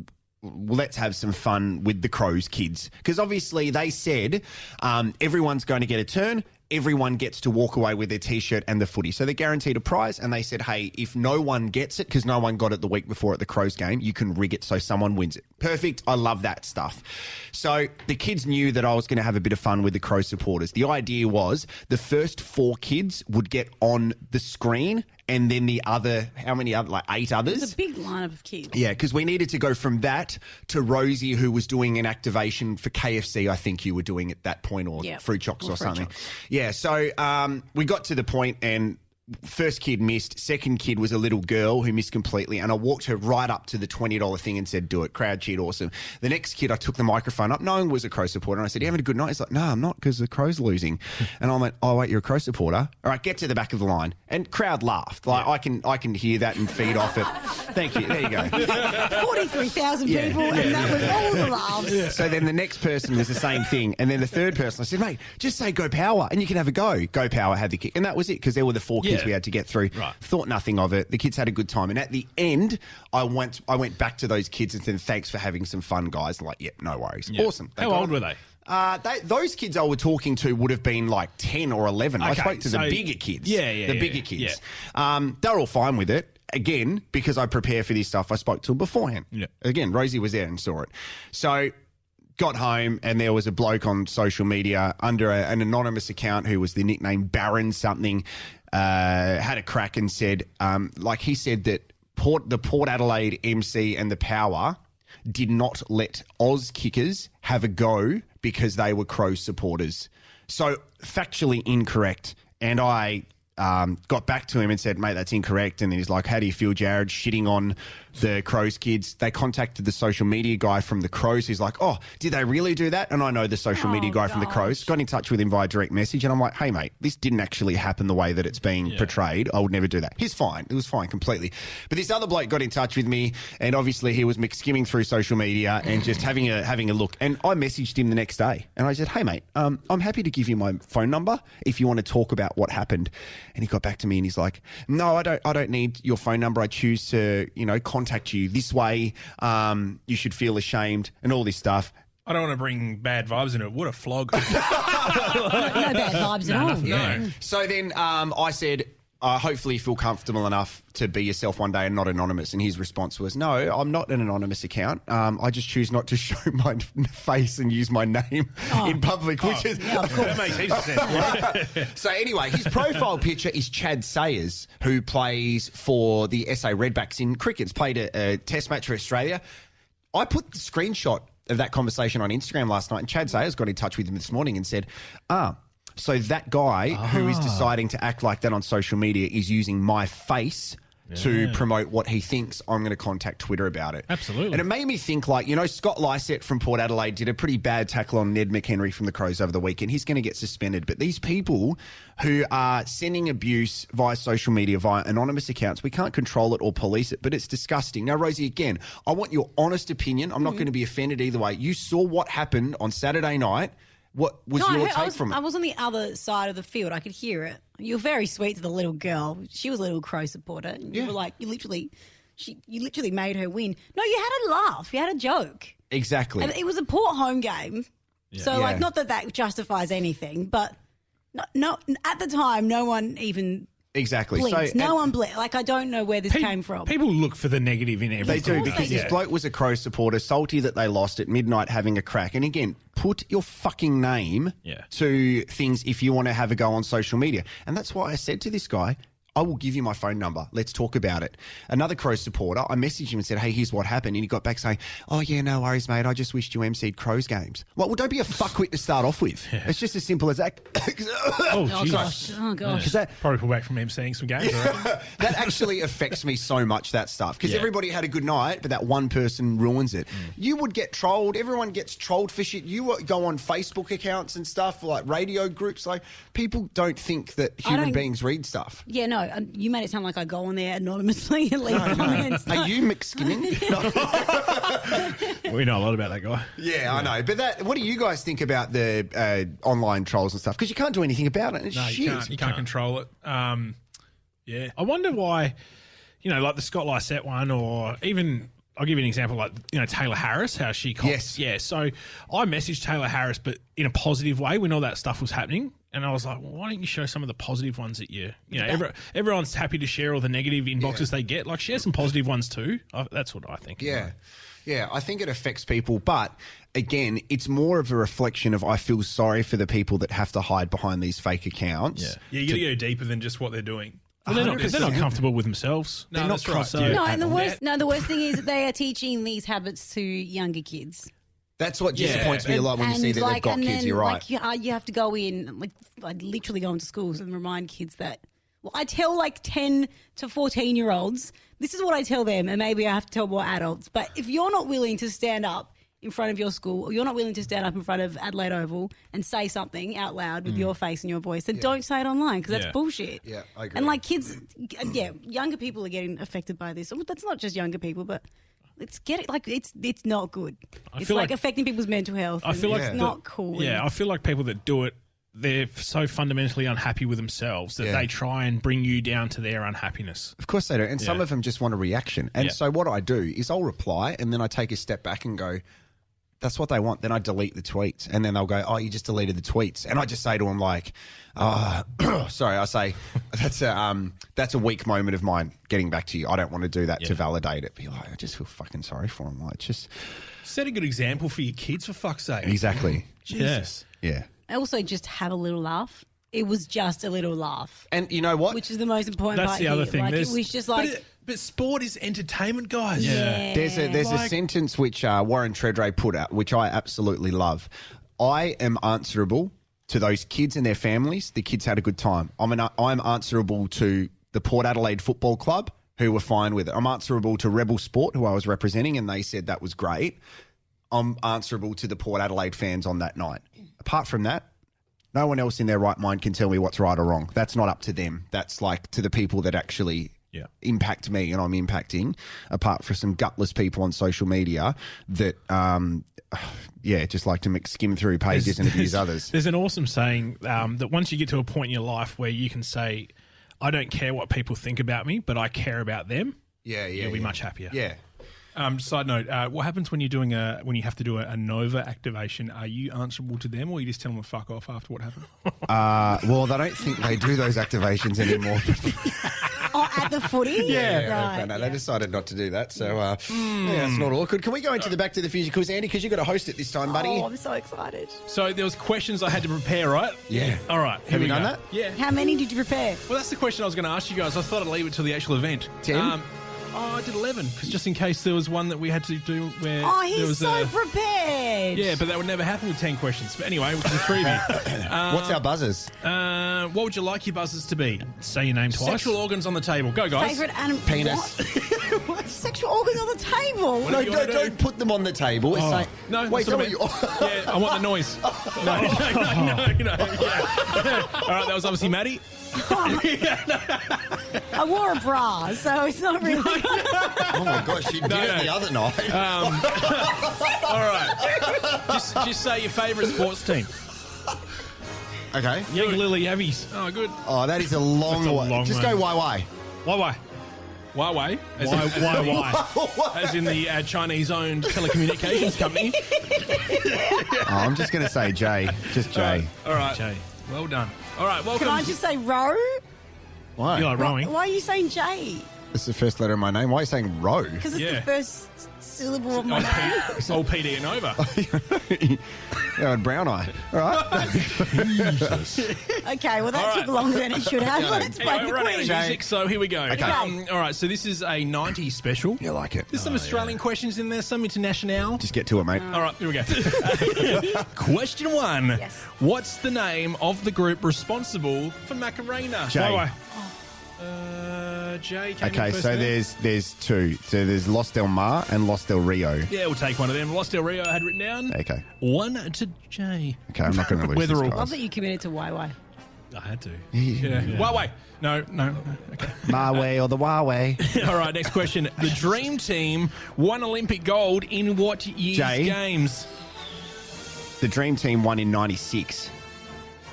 let's have some fun with the Crows kids. Because obviously they said everyone's going to get a turn. Everyone gets to walk away with their T-shirt and the footy. So they're guaranteed a prize. And they said, hey, if no one gets it, because no one got it the week before at the Crows game, you can rig it so someone wins it. Perfect. I love that stuff. So the kids knew that I was going to have a bit of fun with the Crows supporters. The idea was the first 4 kids would get on the screen, and then the other, how many other, like 8 others? It's a big lineup of kids. Yeah, because we needed to go from that to Rosie, who was doing an activation for KFC, I think you were doing at that point, or Fruit Chocks or something. Yeah, so we got to the point and first kid missed. Second kid was a little girl who missed completely, and I walked her right up to the $20 thing and said, do it. Crowd cheered, awesome. The next kid, I took the microphone up, knowing was a Crow supporter, and I said, you having a good night? He's like, no, I'm not, because the Crow's losing. And I went, oh, wait, you're a Crow supporter? All right, get to the back of the line. And crowd laughed. Like, I can hear that and feed off it. Thank you. There you go. 43,000 people, and that was all the laughs. Yeah. So then the next person was the same thing. And then the third person, I said, mate, just say go power and you can have a go. Go power had the kick. And that was it, because there were the 4 kids we had to get through. Right. Thought nothing of it. The kids had a good time. And at the end, I went back to those kids and said, thanks for having some fun, guys. And like, yep, no worries. Yeah. Awesome. How old were they? Those kids I were talking to would have been like 10 or 11. Okay, I spoke to the bigger kids. The bigger kids. Yeah. They're all fine with it. Again, because I prepare for this stuff, I spoke to them beforehand. Yeah. Again, Rosie was there and saw it. So got home and there was a bloke on social media under an anonymous account who was the nickname Baron something, had a crack and said, he said that the Port Adelaide MC and the Power did not let Oz kickers have a go because they were Crows supporters. So factually incorrect. And I got back to him and said, mate, that's incorrect. And then he's like, how do you feel, Jared, shitting on the Crows kids? They contacted the social media guy from the Crows. He's like, oh, did they really do that? And I know the social media guy from the Crows. Got in touch with him via direct message. And I'm like, hey, mate, this didn't actually happen the way that it's being portrayed. I would never do that. He's fine. It was fine completely. But this other bloke got in touch with me, and obviously he was skimming through social media and just having a look. And I messaged him the next day. And I said, hey, mate, I'm happy to give you my phone number if you want to talk about what happened. And he got back to me and he's like, no, I don't need your phone number. I choose to, contact you this way. You should feel ashamed and all this stuff. I don't want to bring bad vibes into it. What a flog. No bad vibes at all. No. So then I said, hopefully you feel comfortable enough to be yourself one day and not anonymous. And his response was, no, I'm not an anonymous account. I just choose not to show my face and use my name in public, which is... Yeah, of course. That makes heaps of sense, right? So anyway, his profile picture is Chad Sayers, who plays for the SA Redbacks in cricket. He's played a test match for Australia. I put the screenshot of that conversation on Instagram last night, and Chad Sayers got in touch with him this morning and said, so that guy who is deciding to act like that on social media is using my face to promote what he thinks, I'm going to contact Twitter about it. Absolutely. And it made me think, like, Scott Lysett from Port Adelaide did a pretty bad tackle on Ned McHenry from the Crows over the weekend. He's going to get suspended. But these people who are sending abuse via social media, via anonymous accounts, we can't control it or police it, but it's disgusting. Now, Rosie, again, I want your honest opinion. I'm not going to be offended either way. You saw what happened on Saturday night. What was your take from it? I was on the other side of the field. I could hear it. You were very sweet to the little girl. She was a little Crow supporter. And you were like, you literally made her win. No, you had a laugh. You had a joke. Exactly. And it was a Port home game. Yeah. So, not that justifies anything, but no, at the time, no one even... Exactly. Blinked. No one blinked. Like, I don't know where this came from. People look for the negative in everything. They do, because this bloke was a Crow supporter, salty that they lost at midnight having a crack. And again, put your fucking name to things if you want to have a go on social media. And that's why I said to this guy, I will give you my phone number. Let's talk about it. Another Crow supporter, I messaged him and said, hey, here's what happened. And he got back saying, oh, yeah, no worries, mate. I just wished you MC'd Crows games. Well, don't be a fuckwit to start off with. Yeah. It's just as simple as that. Oh, gosh. Oh, gosh. Yeah. Probably pull back from MCing some games. Right? That actually affects me so much, that stuff. Because everybody had a good night, but that one person ruins it. You would get trolled. Everyone gets trolled for shit. You go on Facebook accounts and stuff, like radio groups. Like, people don't think that human beings read stuff. Yeah, no. You made it sound like I go on there anonymously and leave comments. Are you McSkimming? We know a lot about that guy. Yeah, I know. But what do you guys think about the online trolls and stuff? Because you can't do anything about it. It's shit. You can't control it. Yeah. I wonder why, like the Scott Lysett one, or even... I'll give you an example, like, Taylor Harris, how she... Yes. Yeah, so I messaged Taylor Harris, but in a positive way when all that stuff was happening. And I was like, well, why don't you show some of the positive ones that everyone's happy to share all the negative inboxes they get. Like, share some positive ones too. That's what I think. Yeah. Yeah, I think it affects people. But, again, it's more of a reflection of I feel sorry for the people that have to hide behind these fake accounts. Yeah, you got to go deeper than just what they're doing. Well, they're not comfortable with themselves. No, that's right. And the worst thing is that they are teaching these habits to younger kids. That's what disappoints me a lot when you see that they've got kids. You're right. You have to go in, I literally go into schools and remind kids that. Well, I tell 10 to 14-year-olds, this is what I tell them, and maybe I have to tell more adults. But if you're not willing to stand up in front of your school, or you're not willing to stand up in front of Adelaide Oval and say something out loud with your face and your voice, then don't say it online, because that's bullshit. Yeah, I agree. And kids, younger people are getting affected by this. Well, that's not just younger people, but it's not good. It's affecting people's mental health. I feel like it's not cool. Yeah, I feel like people that do it, they're so fundamentally unhappy with themselves that they try and bring you down to their unhappiness. Of course they do. And some of them just want a reaction. And so what I do is I'll reply, and then I take a step back and go, that's what they want. Then I delete the tweets. And then they'll go, oh, you just deleted the tweets. And I just say to them sorry, I say, that's a weak moment of mine getting back to you. I don't want to do that to validate it. Be like, I just feel fucking sorry for them. Like, just... Set a good example for your kids, for fuck's sake. Exactly. Jesus. Yeah. Also, just have a little laugh. It was just a little laugh. And you know what? Which is the most important That's part the other here. thing. It was just But sport is entertainment, guys. Yeah. There's a sentence which Warren Treadray put out, which I absolutely love. I am answerable to those kids and their families. The kids had a good time. I'm answerable to the Port Adelaide Football Club, who were fine with it. I'm answerable to Rebel Sport, who I was representing, and they said that was great. I'm answerable to the Port Adelaide fans on that night. Apart from that, no one else in their right mind can tell me what's right or wrong. That's not up to them. That's to the people that actually impact me and I'm impacting, apart from some gutless people on social media that, just like to skim through pages and abuse others. There's an awesome saying that once you get to a point in your life where you can say, I don't care what people think about me, but I care about them, you'll be much happier. Yeah. Side note, what happens when you're doing when you have to do a Nova activation? Are you answerable to them, or you just tell them to fuck off after what happened? Well, they don't think they do those activations anymore. At the footy? Yeah. Right. No, they decided not to do that. So, it's not awkward. Can we go into the Back to the Future quiz, Andy? Because you've got to host it this time, buddy. Oh, I'm so excited. So there was questions I had to prepare, right? Yeah. All right. Have you done that? Yeah. How many did you prepare? Well, that's the question I was going to ask you guys. I thought I'd leave it till the actual event. 10? Oh, I did 11 because just in case there was one that we had to do where Oh, there he's was so prepared. Yeah, but that would never happen with 10 questions. But anyway, which is 3 of you. What's our buzzers? What would you like your buzzers to be? Say your name twice. Sexual organs on the table. Go, guys. Favorite animal? Penis. What? Sexual organs on the table? What do you wanna do? Don't put them on the table. It's like, No, wait, that's what I you... meant. Yeah, I want the noise. No. Yeah. All right, that was obviously Maddie. I wore a bra, so it's not really. Oh my gosh, you did it the other night. All right. Just say your favourite sports team. Okay. Young Lily Abbeys. Oh, good. Oh, that is a long way. long Just way. go YY. Why? Huawei. Why? As in the Chinese-owned telecommunications company. Oh, I'm just going to say J. Just J. All right. Jay. Well done. All right, welcome. Can I just say row? Why? You like rowing? Why are you saying J? It's the first letter of my name. Why are you saying row? Because it's Yeah. the first syllable of my name. Old PD and over. Yeah, and brown eye. All right. Okay, well that All took right. longer than it should have. Let's play Anyway, the we're running out quiz. of music, so here we go. Okay. All right, so this is a 90s special. You like it. There's some Australian questions in there, some international. Just get to it, mate. All right, here we go. Question 1. Yes. What's the name of the group responsible for Macarena? J. Why? Jay came in Okay, first so there. there's two. So there's Los Del Mar and Los Del Rio. Yeah, we'll take one of them. Lost Del Rio I had written down. Okay. 1 to Jay. Okay, I'm not going to lose Weatherall. this, Love guys. that you committed to YY. I had to. Yeah. Huawei. No. Okay. My way or the Huawei. All right, next question. The Dream Team won Olympic gold in what year's Jay? games? The Dream Team won in 96.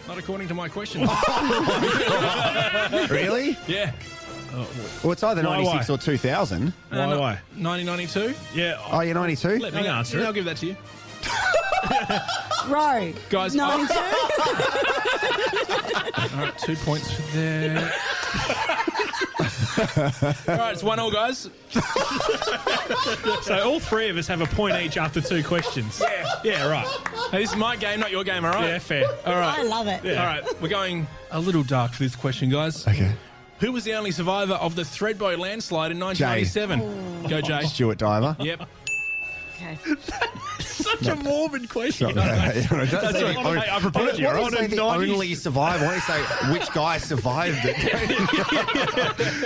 Not according to my question. Really? Yeah. Well, it's either Why? 96 or 2000. Why? 1992? Yeah. Oh, you're 92? Let me I'll answer it. I'll give that to you. Row. Guys, 92. All right, 2 points for there. All right, it's 1-1, guys. So all three of us have a point each after 2 questions. Yeah, right. Hey, this is my game, not your game, all right? Yeah, fair. All right. I love it. All right, we're going a little dark for this question, guys. Okay. Who was the only survivor of the Threadbow landslide in 1997? Go, Jay. Stuart Diver. Yep. Okay. Such a morbid question. That's right. Hey, I prepared you. Why Right? do you say the 90s. only survivor? Why do you say which guy survived it?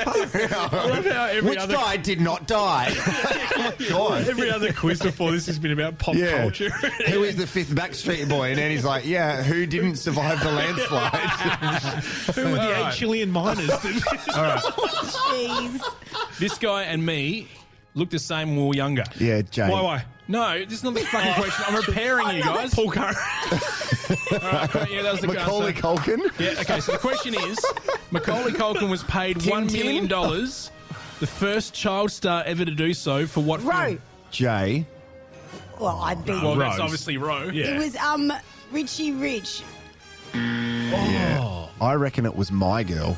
I love how every Which other guy did not die? God. every other quiz before this has been about pop Yeah. culture. Who is the fifth Backstreet Boy? And then he's like, yeah, who didn't survive the landslide? Who were the 8 Chilean miners? Jeez. This guy and me looked the same when we were younger. Yeah, Jay. Why? No, this is not the fucking question. I'm preparing you guys. Paul Curran. All right, yeah, that was the Macaulay answer. Culkin? Yeah, okay, so the question is, Macaulay Culkin was paid $1 million, the first child star ever to do so, for what Row. film? Jay. Well, I'd be. Well, that's Rose. obviously Roe. Yeah. It was Richie Rich. Yeah. I reckon it was My Girl.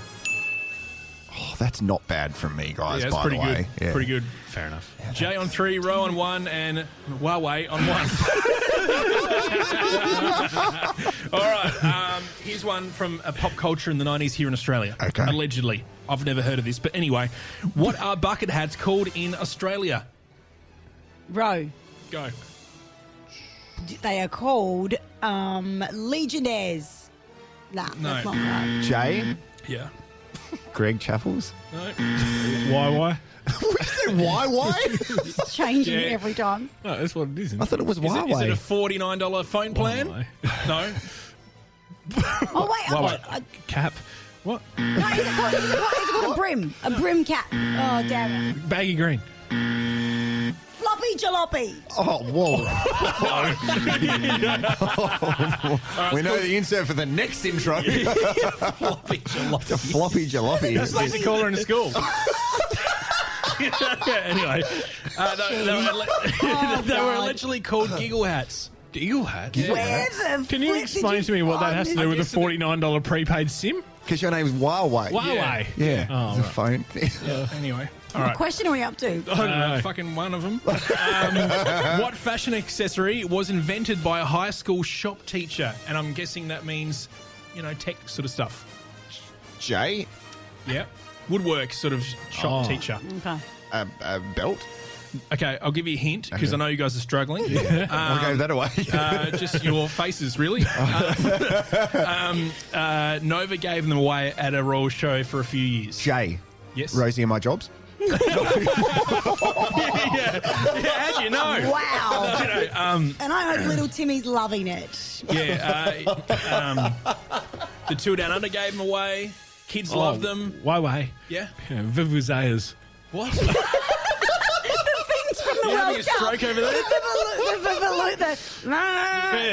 Oh, that's not bad from me, guys, Yeah, that's by pretty the good. way. Yeah. Pretty good. Fair enough. Jay on 3, Roe on 1, and Huawei on 1. All right, here's one from a pop culture in the 90s here in Australia. Okay. Allegedly. I've never heard of this. But anyway, what are bucket hats called in Australia? Row. Go. They are called Legionnaires. Nah, No. that's not right. Jay. Yeah. Greg Chappells. No. Why? Why? It's changing Yeah. every time. No, that's what it is. I thought it was Is it a Huawei. $49 phone plan? Huawei. No. Oh, wait. Huawei. Cap. What? No, is it called a brim? A brim cap. Oh, damn it. Baggy green. Floppy jalopy. Oh, whoa. We know the insert for the next intro. Floppy jalopy. The floppy jalopy. That's what they call her in school. Anyway, they were allegedly called giggle hats. Giggle hat. Where the Can you flip explain did to me what that find has to this? do with a $49 prepaid SIM? Because your name's Huawei. Huawei. Yeah. Oh, the right. phone. Anyway, all What right. question are we up to? I don't know. Fucking one of them. What fashion accessory was invented by a high school shop teacher? And I'm guessing that means, tech sort of stuff. Jay. Yeah. Woodwork sort of shop teacher. Okay. a belt. Okay, I'll give you a hint because I know you guys are struggling. I gave that away. Just your faces, really. Nova gave them away at a royal show for a few years. Jay. Yes. Rosie and my jobs. Yeah, how'd you know? Wow. No, And I hope little Timmy's loving it. the Tour Down Under gave them away. Kids love them. Why? Yeah. Vuvuzelas. What? The things from the You having World a Cup. stroke over there?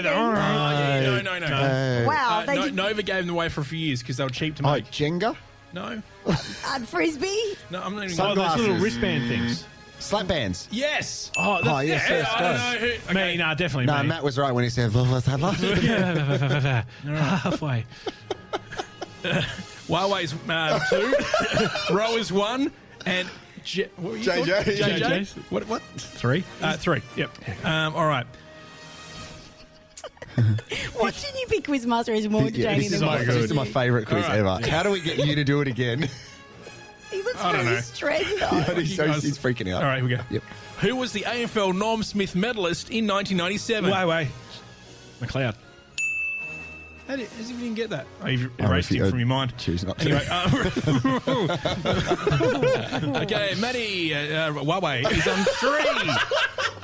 No. Wow. They did Nova gave them away for a few years because they were cheap to make. Jenga? No. Frisbee. No, I'm not even Oh, those little Sunglasses. wristband things. Slap bands. Yes. Oh, Oh, yes, yes, I don't know who. Okay. Me, no, definitely No, me. Matt was right when he said Halfway. Huawei's 2, Rowers 1, and what were you JJ. called? JJ. JJ. What? 3? 3. Yep. All right. Watching you be Quizmaster is more entertaining this than is what my favourite quiz All right. ever. How do we get you to do it again? he looks I don't very know. stressed though. he's freaking out. All right, here we go. Yep. Who was the AFL Norm Smith medalist in 1997? Why? McLeod. How did you even get that? Oh, you've erased it from your mind. Choose not to. Anyway, okay, Matty Huawei is on 3.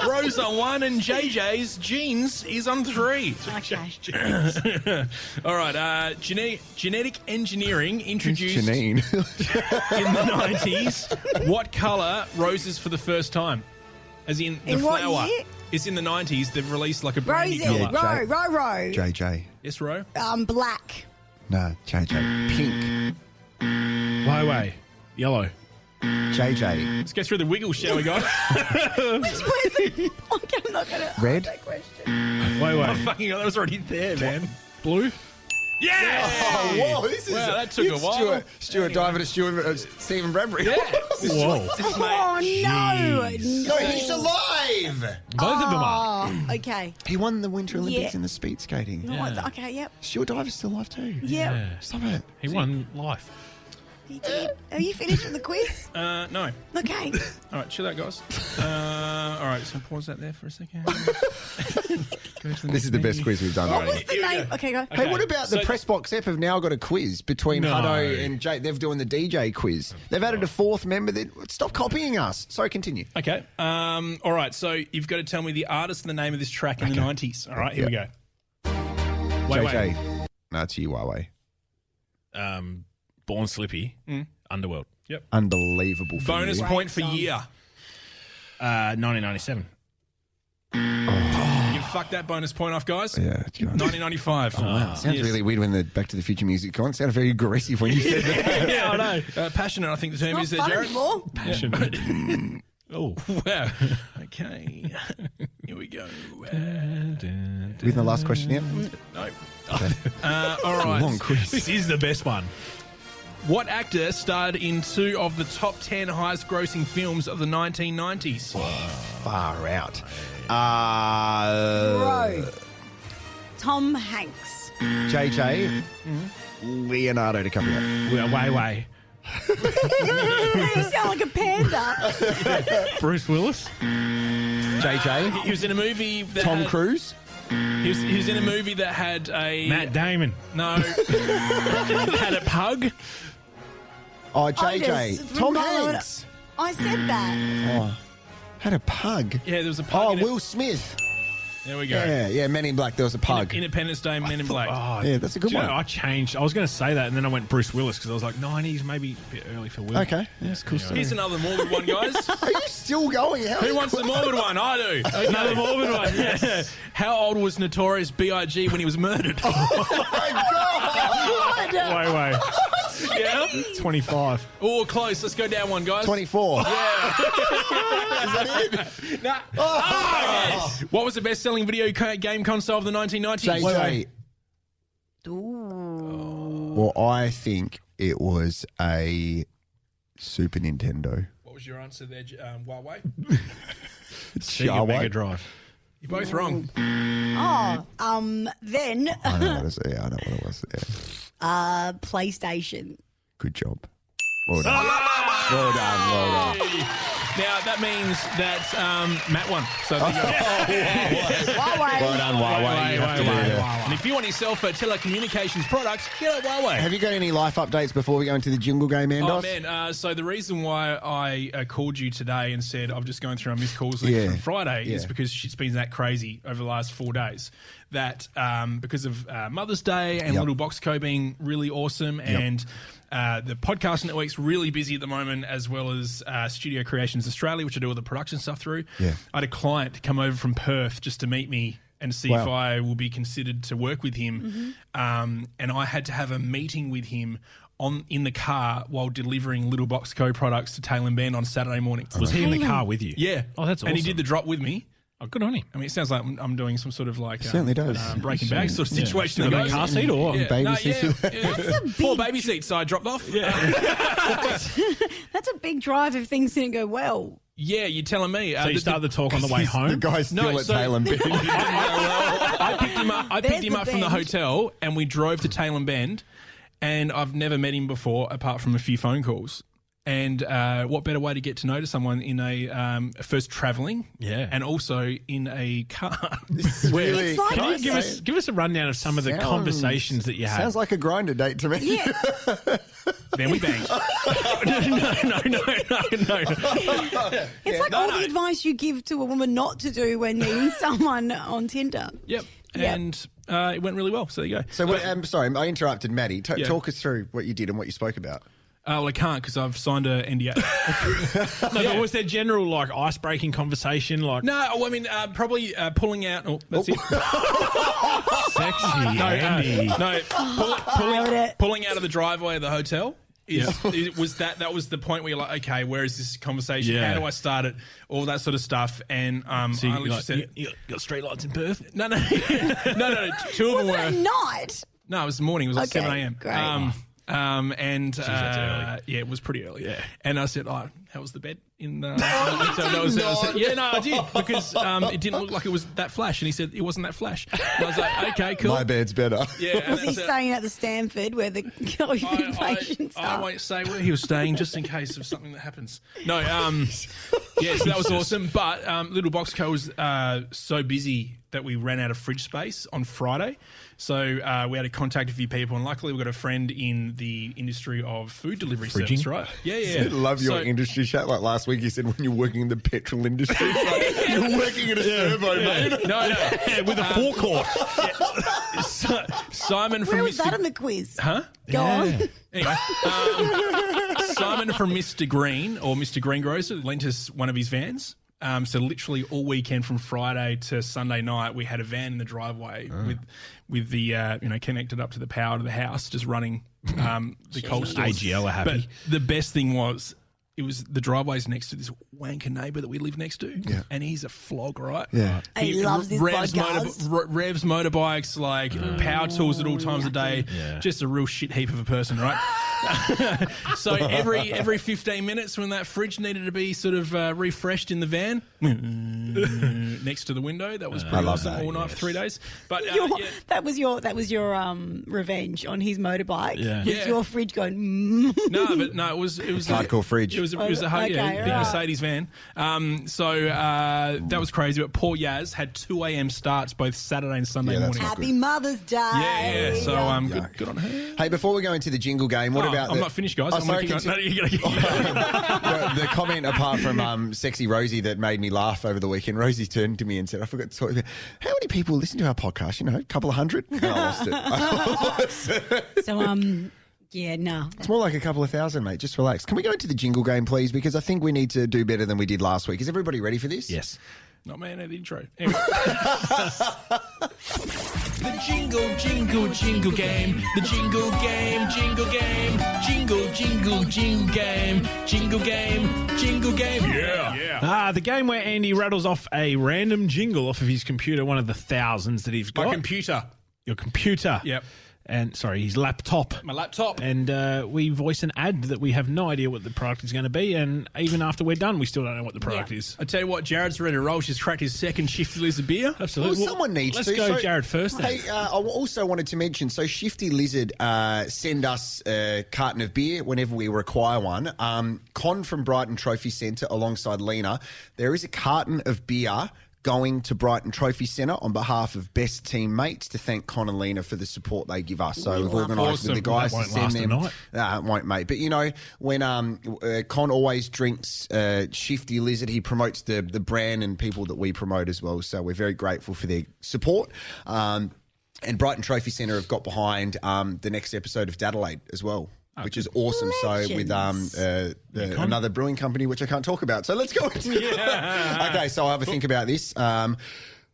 Rose on 1, and JJ's Jeans is on 3. Okay. All right, genetic engineering introduced Janine. in the 90s. What colour roses for the first time? As in the In what flower. year? It's in the 90s. They've released like a brandy Rosie. colour. Row. JJ. Yes, Ro? Black. No, JJ. Pink. Why? Yellow. JJ. Let's go through the wiggle, shall we, guys? Which was it? I'm not going to Red? that question. Why? Fucking hell, that was already there, man. Blue. Yeah! Oh, whoa, this is Wow, that took a while. Stuart Diver to Stephen Bradbury. Yeah. Whoa. Oh, no. No, he's alive. Both of them are. Oh, okay. He won the Winter Olympics Yeah. in the speed skating. No, okay, yep. Stuart Diver's still alive too. Yep. Stop it. He won life. He did. Are you finished with the quiz? No. Okay. All right, chill out, guys. All right, just going to pause that there for a second. This is the best quiz we've done. All What was the name? Okay, go. Hey, what about the Pressbox app have now got a quiz between No. Hutto and Jake? They're doing the DJ quiz. They've added a fourth member. Stop copying us. Sorry, continue. Okay. All right, so you've got to tell me the artist and the name of this track in the 90s. All right, here we go. JJ. No, it's you, Huawei. Born Slippy. Underworld. Yep. Unbelievable. For Bonus you. point for year. 1997. You fucked that bonus point off, guys. Yeah. 1995. Wow. Sounds really weird when the Back to the Future music on. Sounded very aggressive when you said that. Yeah, I know. Passionate, I think the term Not is there, fun Jared. anymore. Passion. Oh. Wow. Okay. Here we go. With the last question yet? No. All right. Long quiz. This is the best one. What actor starred in 2 of the top 10 highest grossing films of the 1990s? Far out. Bro. Tom Hanks. JJ. Leonardo DiCaprio. Way. You sound like a panda. Bruce Willis. JJ. He was in a movie that Tom had, Cruise. He was in a movie that had a Matt Damon. No. Had a pug. Oh, JJ. Otis Tom from Hanks. I said that. Oh, had a pug. Yeah, there was a pug. Oh, in it. Will Smith. There we go. Yeah, Men in Black. There was a pug. Independence Day, Men in Black. Oh, Yeah, that's a good do you one. know, I changed. I was going to say that, and then I went Bruce Willis because I was like 90s, maybe a bit early for Will. Okay, that's cool. Here's another morbid one, guys. Are you still going? Who wants the morbid one? I do. Another morbid one. Yes. How old was Notorious B.I.G. when he was murdered? Way. Yeah. 25. Oh, close. Let's go down one, guys. 24. Yeah. Is that it? Nah. Oh, yes. What was the best-selling video game console of the 1990s? JJ. Ooh. Well, I think it was a Super Nintendo. What was your answer there, Huawei? Sega Mega Drive. You're both wrong. Then I know what it was. Yeah, I know what it was. Yeah. PlayStation. Good job. Well done. Well done. Now, that means that Matt won. So there you go. Well done, Huawei. You have to do that. And if you want yourself a telecommunications product, get a Huawei. Have you got any life updates before we go into the jingle game, Andos? Oh, man. So the reason why I called you today and said I'm just going through our missed calls list from Friday is because shit's been that crazy over the last 4 days. That because of Mother's Day and Little Box Co being really awesome and the podcast network's really busy at the moment, as well as Studio Creations Australia, which I do all the production stuff through. Yeah. I had a client come over from Perth just to meet me and see if I will be considered to work with him. And I had to have a meeting with him in the car while delivering Little Box Co products to Tail and Bend on Saturday morning. Was he in the car with you? Yeah. Oh, that's awesome. And he did the drop with me. Oh, good on him. I mean, it sounds like I'm doing some sort of like certainly does. Breaking Bad sort of situation. In a car seat or baby seat? Four baby seats I dropped off. Yeah. That's a big drive if things didn't go well. Yeah, you're telling me. So you started the talk on the way home? The guy's still at Tail and Bend. I picked him up from the hotel and we drove to Tail and Bend, and I've never met him before apart from a few phone calls. And what better way to get to know someone in a first travelling, and also in a car? Really, Can you give us a rundown of some of the conversations that you had? Sounds like a grinder date to me. Yeah. Then we banged. No. It's like all the advice you give to a woman not to do when meeting someone on Tinder. Yep. And it went really well. So there you go. So, I'm sorry, I interrupted Maddie. Talk us through what you did and what you spoke about. Well, I can't because I've signed a NDA. But was there general like ice-breaking conversation? Like No, I mean probably pulling out. Oh, that's it. Sexy Andy. Pulling out of the driveway of the hotel. Was that was the point where you're like, okay, where is this conversation? Yeah. How do I start it? All that sort of stuff. And So I literally said, you got street lights in Perth? no. Two of them were. At night. No, it was the morning. It was like 7 a.m. Great. That's early. Yeah, it was pretty early. Yeah, and I said, "Oh, how was the bed in the hotel?" Yeah, no, I did because it didn't look like it was that flash, and he said it wasn't that flash. And I was like, "Okay, cool." My bed's better. Yeah, Was he staying at the Stanford where the COVID patients I are? won't say where he was staying just in case of something that happens. No, yeah, so that was awesome. But Little Box Co was so busy that we ran out of fridge space on Friday. So we had to contact a few people, and luckily we got a friend in the industry of food delivery service, right? Yeah. I love your industry chat. Like last week, you said when you're working in the petrol industry, it's like you're working at a servo, mate. No, with a forecourt. Simon from Where was that in the quiz? Huh? Go on. Anyway, Simon from Mr. Green or Mr. Greengrocer lent us one of his vans. So literally all weekend from Friday to Sunday night, we had a van in the driveway with the connected up to the power to the house, just running the cold stores. AGL are happy. But the best thing was, it was the driveway's next to this wanker neighbour that we live next to, and he's a flog, right? Yeah, he loves this podcast. Revs motorbikes, like power tools at all times of day. Yeah. Just a real shit heap of a person, right? So every 15 minutes when that fridge needed to be sort of refreshed in the van, next to the window, that was pretty awesome all night for 3 days. But that was your revenge on his motorbike. Yeah. With your fridge going. No, it was hardcore fridge. It was a big Mercedes van. So that was crazy. But poor Yaz had 2 a.m. starts both Saturday and Sunday morning. Happy Mother's Day. Yeah. So good on her. Hey, before we go into the jingle game, what about? I'm not finished, guys. Oh, I'm sorry, the comment apart from sexy Rosie that made me laugh over the weekend. Rosie turned to me and said, "I forgot to talk about how many people listen to our podcast. A couple of hundred." And I lost it. So yeah, no. It's more like a couple of thousand, mate. Just relax. Can we go into the jingle game, please? Because I think we need to do better than we did last week. Is everybody ready for this? Yes. Not man at the intro. Anyway. The jingle game. The jingle game. Jingle game. Yeah. The game where Andy rattles off a random jingle off of his computer, one of the thousands that he's got. My computer. Your computer. Yep. his laptop. My laptop. And we voice an ad that we have no idea what the product is going to be, and even after we're done, we still don't know what the product is. I tell you what, Jared's ready to roll. She's cracked his second Shifty Lizard beer. Absolutely. Well, someone needs let's to. go Jared first then. Hey, I also wanted to mention, so Shifty Lizard send us a carton of beer whenever we require one. Con from Brighton Trophy Centre alongside Lena, there is a carton of beer going to Brighton Trophy Centre on behalf of best teammates to thank Con and Lena for the support they give us. So we've organised with the guys to send them. It won't, mate. But, you know, when Con always drinks Shifty Lizard, he promotes the brand and people that we promote as well. So we're very grateful for their support. And Brighton Trophy Centre have got behind the next episode of Dadelaide as well. Which is awesome. Legends. So with another brewing company, which I can't talk about. So let's go into Okay, so I'll have a think about this. I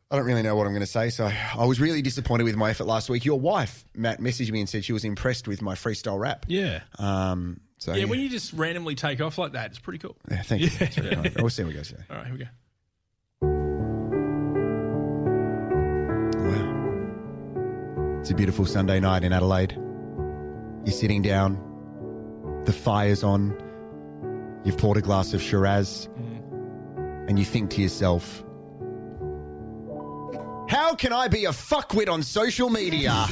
don't really know what I'm going to say. So I was really disappointed with my effort last week. Your wife, Matt, messaged me and said she was impressed with my freestyle rap. Yeah. When you just randomly take off like that, it's pretty cool. Yeah, thank you. That's very kind. We'll see how it goes. All right, here we go. Wow. It's a beautiful Sunday night in Adelaide. You're sitting down. The fire's on. You've poured a glass of Shiraz. And you think to yourself, how can I be a fuckwit on social media?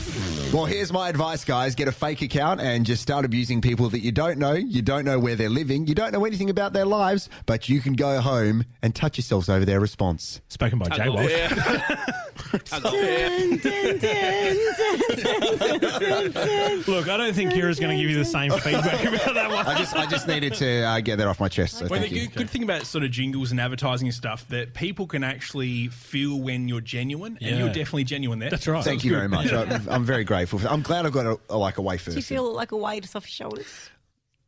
Well, here's my advice, guys. Get a fake account and just start abusing people that you don't know. You don't know where they're living. You don't know anything about their lives, but you can go home and touch yourselves over their response. Spoken by Jay Walsh. Look, I don't think Kira's going to give you the same feedback about that one. I just needed to get that off my chest. So Well, thank the you. good thing about sort of jingles and advertising and stuff that people can actually feel when you're genuine, and you're definitely genuine there. That's right. Thank you very much. I'm very grateful. I'm glad I've got a way first. Do you feel like a weight off your shoulders?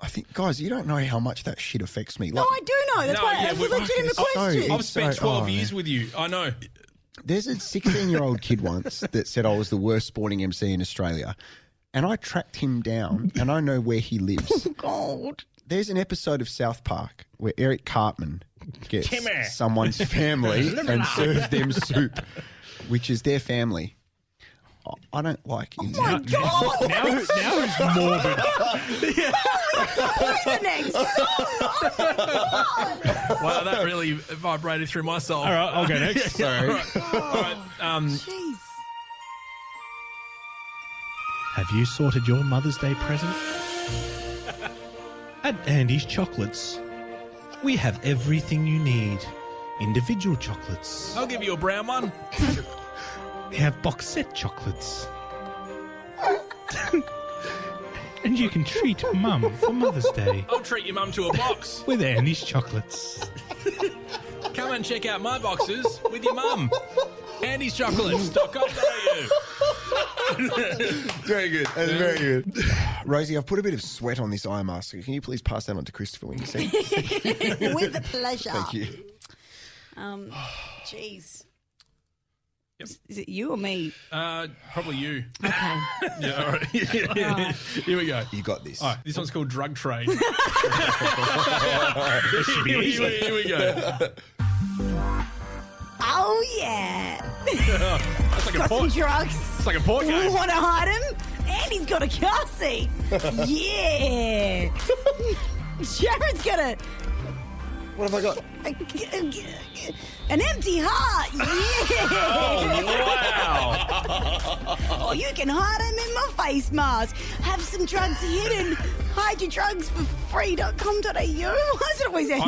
I think, guys, you don't know how much that shit affects me. No, I do know. That's why it's a legitimate question. I've spent 12 years with you. I know. There's a 16-year-old kid once that said I was the worst sporting MC in Australia, and I tracked him down, and I know where he lives. God. There's an episode of South Park where Eric Cartman gets someone's family and serves them soup, which is their family. I don't like it. Oh my God! Now who's morbid? Wow, that really vibrated through my soul. All right, I'll go next. Sorry. All right. Jeez. Have you sorted your Mother's Day present? At Andy's Chocolates, we have everything you need. Individual chocolates. I'll give you a brown one. We have box set chocolates. And you can treat Mum for Mother's Day I'll treat your mum to a box. with Andy's Chocolates. Come and check out my boxes with your mum. Andy'sChocolates.com.au. Very good. That's very good. Rosie, I've put a bit of sweat on this eye mask. Can you please pass that on to Christopher when you see it? With pleasure. Thank you. Jeez. Yep. Is it you or me? Probably you. Okay. Yeah, all right. Here we go. You got this. All right, this one's called Drug Trade. This should be easy. Here we go. Oh, yeah. That's like Got some drugs. It's like a port game. Want to hide him? Andy's got a car seat. Yeah. Jared's got What have I got? an empty heart. Yeah. Wow. Oh, you can hide him in my face mask. Have some drugs hidden. Hide your drugs for free.com.au. Why does it always end?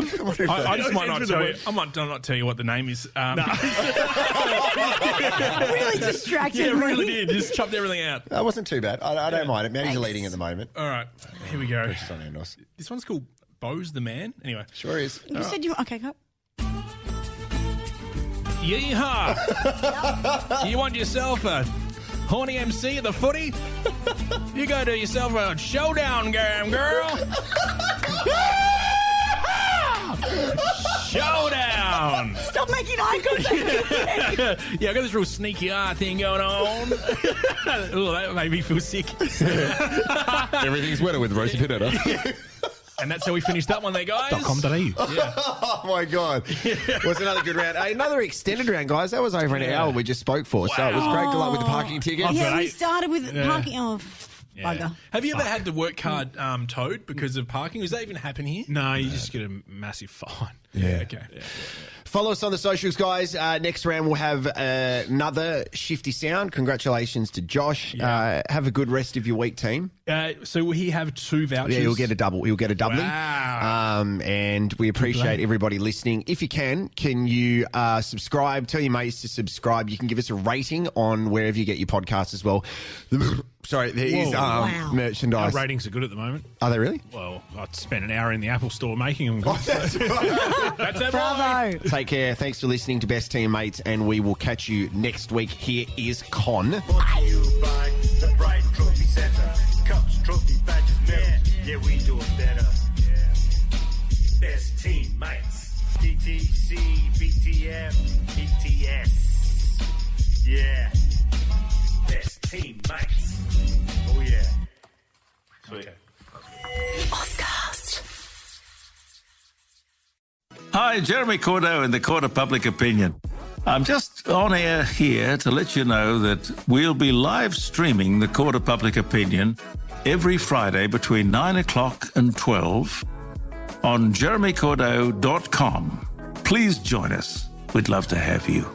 I just might not tell you. I might not tell you what the name is. Really distracted Yeah, it me. really did. Just chopped everything out. That wasn't too bad. I don't mind it. Manny's Thanks. leading at the moment. All right, here we go. Just on Endos. This one's called Bo's the Man. Anyway. Sure is. You said you... Okay, go. Yeehaw! You want yourself a horny MC at the footy? You go to yourself a showdown game, girl. Showdown! Stop making eye contact. Yeah, I got this real sneaky eye thing going on. Oh, that made me feel sick. Everything's wetter with Rosie Pinetta. And that's how we finished that one there, guys. .com.au. Oh, my God. Was another good round. Another extended round, guys. That was over an hour we just spoke for. So it was great. Good luck with the parking ticket. Yeah, we started with parking. Oh, bugger. Have you ever had the work card towed because of parking? Does that even happen here? No, you just get a massive fine. Yeah. Okay. Follow us on the socials, guys. Next round, we'll have another Shifty Sound. Congratulations to Josh. Have a good rest of your week, team. So will he have 2 vouchers? Yeah, you'll get a double. You'll get a doubling. Wow. And we appreciate everybody listening. If you can you subscribe? Tell your mates to subscribe. You can give us a rating on wherever you get your podcasts as well. Sorry, there is merchandise. Our ratings are good at the moment. Are they really? Well, I spent an hour in the Apple store making them. That's right. That's it. Bravo. Take care. Thanks for listening to Best Teammates, and we will catch you next week. Here is Con. Brought to you by the Brighton Trophy Center. Cups, trophy, badges, medals. Yeah, we do it better. Best teammates. DTC, BTM, BTS. Yeah. Best teammates. Oh, yeah. Sweet. Hi, Jeremy Cordo in the Court of Public Opinion. I'm just on air here to let you know that we'll be live streaming the Court of Public Opinion every Friday between 9 o'clock and 12 on jeremycordo.com. Please join us. We'd love to have you.